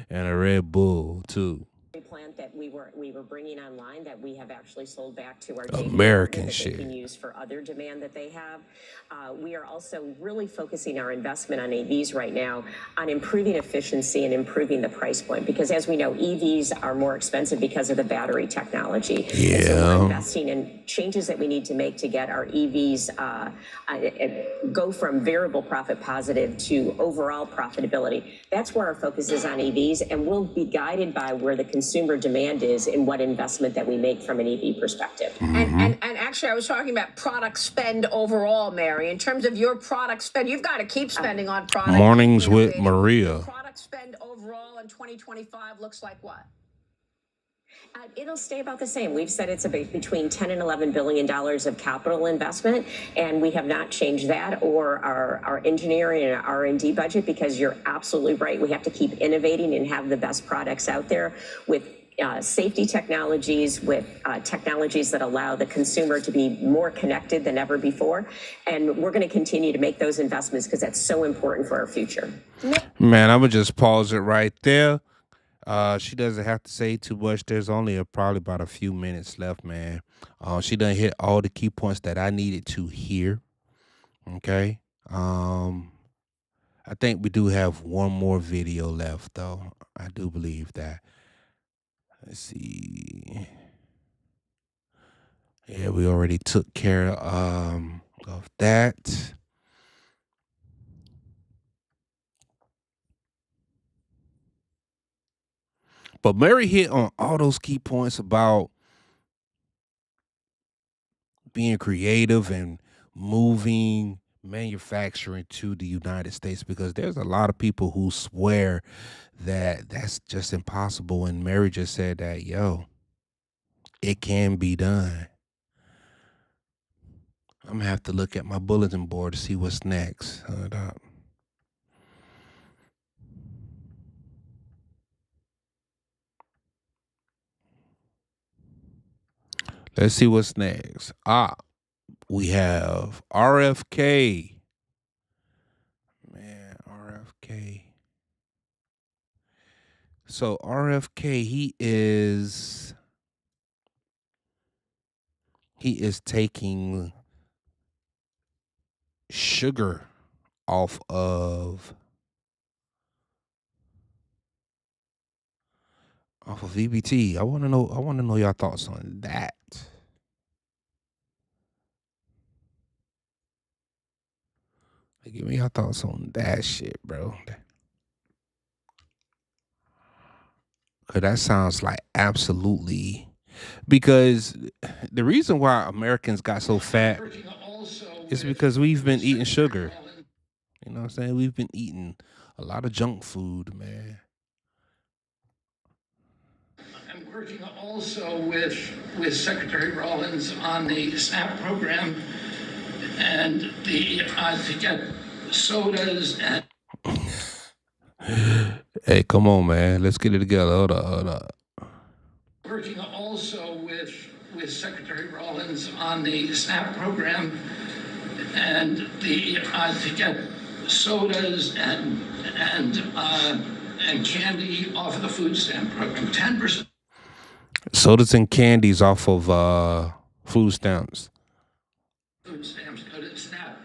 and a Red Bull too. plant that we were bringing online that we have actually sold back to our American that shit. they can use for other demand that they have. We are also really focusing our investment on EVs right now on improving efficiency and improving the price point, because as we know, EVs are more expensive because of the battery technology. Yeah. And so we're investing in changes that we need to make to get our EVs go from variable profit positive to overall profitability. That's where our focus is on EVs, and we'll be guided by where the consumer demand is and what investment that we make from an EV perspective. And actually, I was talking about product spend overall, Mary. In terms of your product spend, you've got to keep spending on product. Mornings with Maria. Product spend overall in 2025 looks like what? It'll stay about the same. We've said it's between $10 and $11 billion of capital investment, and we have not changed that or our engineering and R&D budget, because you're absolutely right. We have to keep innovating and have the best products out there with safety technologies, with technologies that allow the consumer to be more connected than ever before. And we're going to continue to make those investments because that's so important for our future. Man, I'm going to just pause it right there. She doesn't have to say too much. There's only probably about a few minutes left, man. She done hit all the key points that I needed to hear. Okay. I think we do have one more video left, though. I do believe that. Let's see. Yeah, we already took care of that. But Mary hit on all those key points about being creative and moving manufacturing to the United States, because there's a lot of people who swear that that's just impossible. And Mary just said that, yo, it can be done. I'm gonna have to look at my bulletin board to see what's next. Hold up. Let's see what's next. We have RFK. Man, RFK. So RFK, he is taking sugar off of EBT. I want to know your thoughts on that. Give me your thoughts on that shit, bro. Cause that sounds like absolutely, because the reason why Americans got so fat is because we've been eating sugar. You know what I'm saying? We've been eating a lot of junk food, man. I'm working also with Secretary Rollins on the SNAP program and the to get sodas and. Hey, come on, man. Let's get it together. Hold up. Working also with Secretary Rollins on the SNAP program and the to get sodas and candy off of the food stamp program. 10%. Sodas and candies off of food stamps. Food stamps go to SNAP.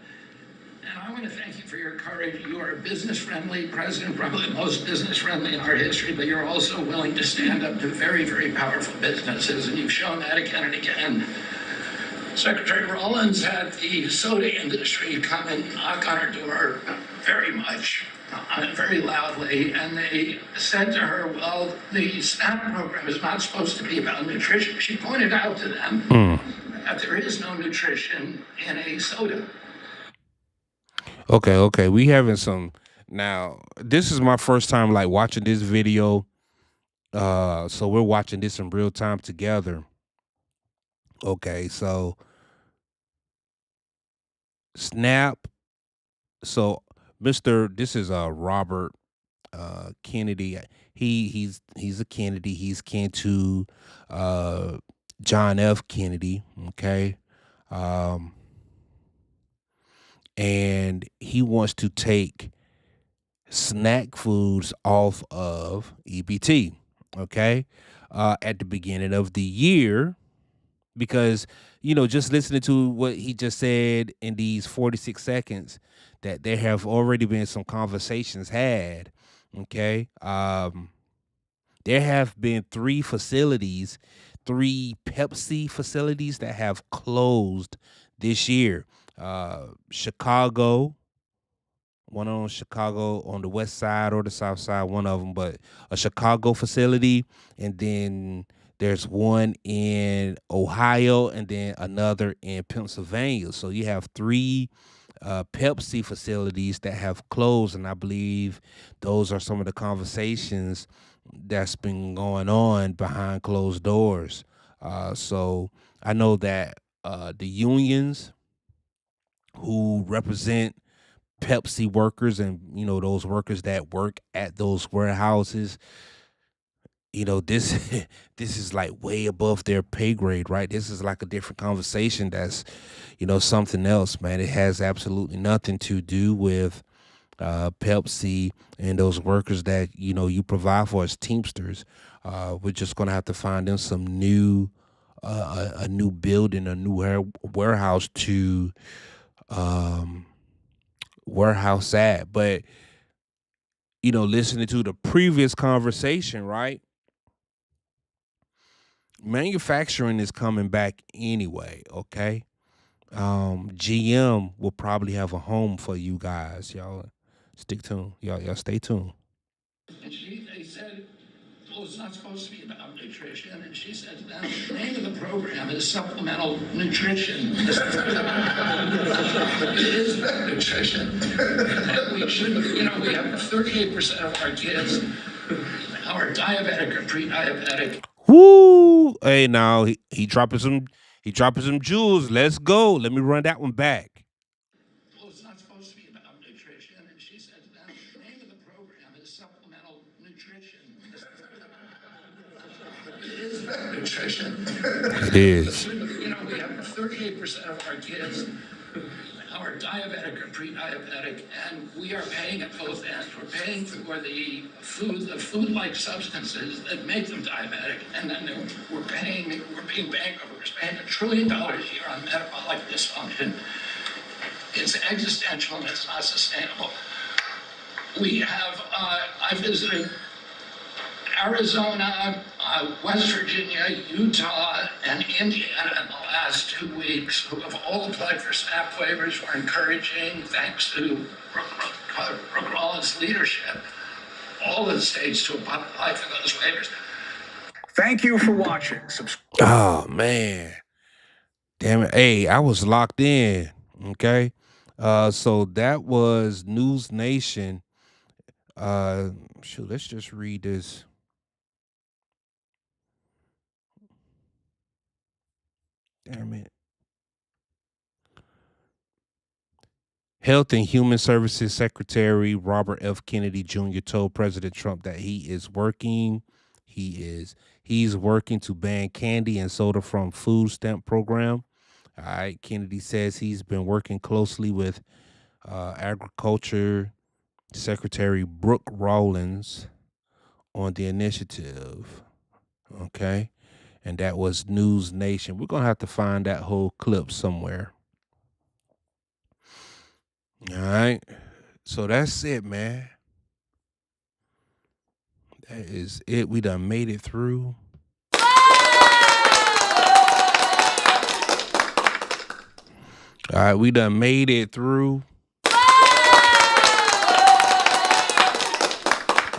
And I want to thank you for your courage. You are a business-friendly president, probably the most business-friendly in our history, but you're also willing to stand up to very, very powerful businesses, and you've shown that again and again. Secretary Rollins had the soda industry come and knock on her door very much, very loudly, and they said to her, well, the SNAP program is not supposed to be about nutrition. She pointed out to them that there is no nutrition in a soda. Okay. We having some now. This is my first time like watching this video. So we're watching this in real time together. Okay, so SNAP. So this is Robert Kennedy. He's a Kennedy. He's kin to John F. Kennedy. Okay. And he wants to take snack foods off of EBT. Okay. At the beginning of the year, because just listening to what he just said in these 46 seconds, that there have already been some conversations had. Okay. There have been three Pepsi facilities that have closed this year. Chicago, one on Chicago on the west side or the south side, one of them, but a Chicago facility, and then there's one in Ohio, and then another in Pennsylvania. So you have three Pepsi facilities that have closed, and I believe those are some of the conversations that's been going on behind closed doors. So I know that the unions who represent Pepsi workers and those workers that work at those warehouses, this this is like way above their pay grade, right? This is like a different conversation. That's something else, man. It has absolutely nothing to do with Pepsi and those workers that you provide for as Teamsters. We're just gonna have to find them some new a new building, a new warehouse to warehouse at. But listening to the previous conversation, right? Manufacturing is coming back anyway, okay? GM will probably have a home for you guys. Y'all stick tuned. Y'all stay tuned. And they said, well, it's not supposed to be about nutrition. And she said to them, the name of the program is supplemental nutrition. It is about nutrition. We should, we have 38% of our kids are diabetic or pre-diabetic. Woo! Hey, now he dropping some jewels. Let's go. Let me run that one back. Well, it's not supposed to be about nutrition. And she said to them, the name of the program is supplemental nutrition. It is about nutrition. It is. We have 38% of our kids are diabetic or pre-diabetic, and we are paying at both ends. We're paying for the food-like substances that make them diabetic, and then we're paying bankrupt. We're spending $1 trillion a year on metabolic dysfunction. It's existential and it's not sustainable. We have, I visited Arizona, West Virginia, Utah, and Indiana in the last 2 weeks, who have all applied for SNAP waivers. We're encouraging, thanks to Brooke Rollins' leadership, all the states to apply for those waivers. Thank you for watching. Oh, man. Damn it. Hey, I was locked in. Okay. So that was News Nation. Let's just read this. Damn it. Health and Human Services Secretary Robert F. Kennedy Jr. told President Trump that he's working to ban candy and soda from food stamp program. All right. Kennedy says he's been working closely with Agriculture Secretary Brooke Rollins on the initiative. Okay. And that was News Nation. We're going to have to find that whole clip somewhere. All right. So that's it, man. That is it. We done made it through. All right. We done made it through.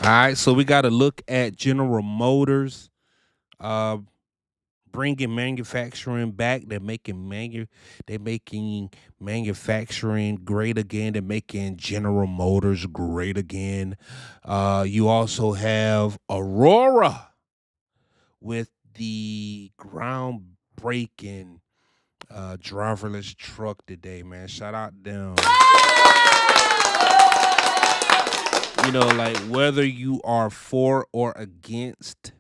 All right. So we got to look at General Motors. Bringing manufacturing back. They're making manufacturing great again. They're making General Motors great again. You also have Aurora with the groundbreaking driverless truck today, man. Shout out them. Like whether you are for or against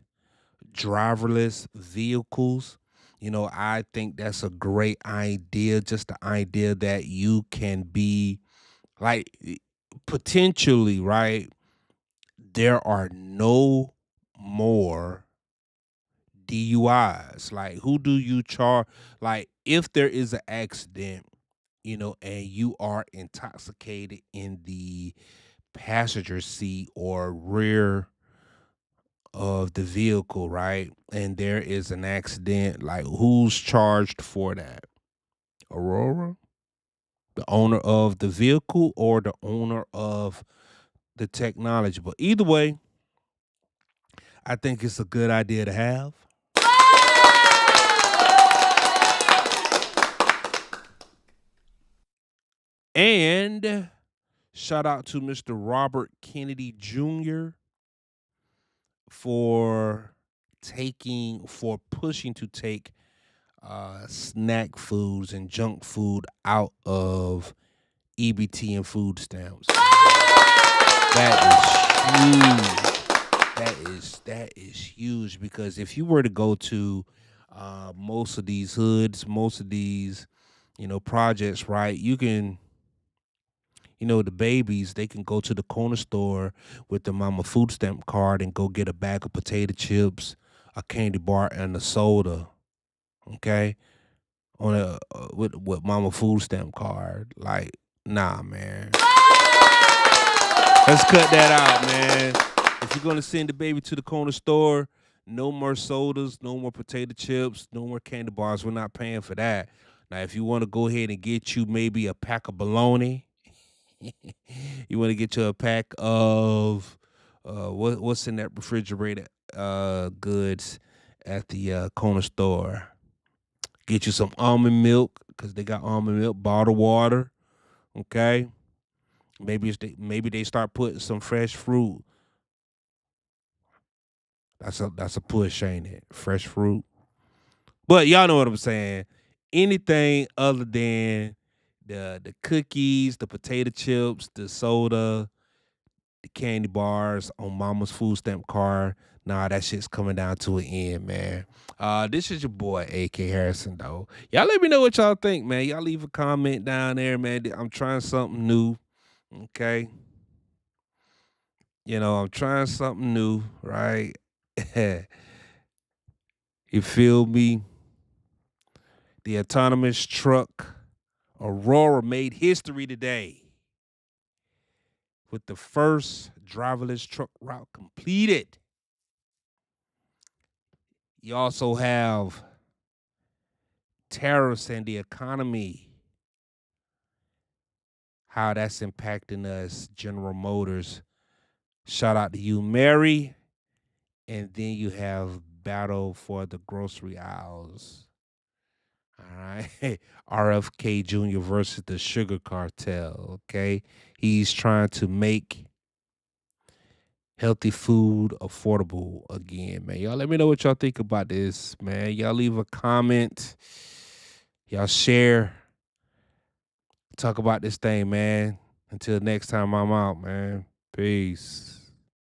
driverless vehicles, I think that's a great idea. Just the idea that you can be like potentially, right? There are no more DUIs. Like, who do you charge? Like, if there is an accident, and you are intoxicated in the passenger seat or rear of the vehicle, right? And there is an accident, like who's charged for that? Aurora? The owner of the vehicle or the owner of the technology? But either way, I think it's a good idea to have. And shout out to Mr. Robert Kennedy Jr. for pushing to take snack foods and junk food out of EBT and food stamps. That is huge because if you were to go to most of these hoods, most of these, projects, right, you can, the babies, they can go to the corner store with the mama food stamp card and go get a bag of potato chips, a candy bar, and a soda. Okay, on with mama food stamp card. Like, nah, man. Let's cut that out, man. If you're gonna send the baby to the corner store, no more sodas, no more potato chips, no more candy bars. We're not paying for that. Now, if you want to go ahead and get you maybe a pack of bologna, you want to get you a pack of what's in that refrigerator goods at the corner store. Get you some almond milk because they got almond milk, bottled water. Okay, maybe they start putting some fresh fruit. That's a push, ain't it? Fresh fruit. But y'all know what I'm saying. Anything other than the cookies, the potato chips, the soda, the candy bars on mama's food stamp card. Nah, that shit's coming down to an end, man. This is your boy, AK Harrison, though. Y'all let me know what y'all think, man. Y'all leave a comment down there, man. I'm trying something new. Okay. I'm trying something new, right? You feel me? The autonomous truck Aurora made history today with the first driverless truck route completed. You also have tariffs and the economy, how that's impacting us, General Motors. Shout out to you, Mary. And then you have battle for the grocery aisles. All right. RFK Jr. versus the sugar cartel. Okay. He's trying to make healthy food affordable again, man. Y'all let me know what y'all think about this, man. Y'all leave a comment. Y'all share. Talk about this thing, man. Until next time, I'm out, man. Peace.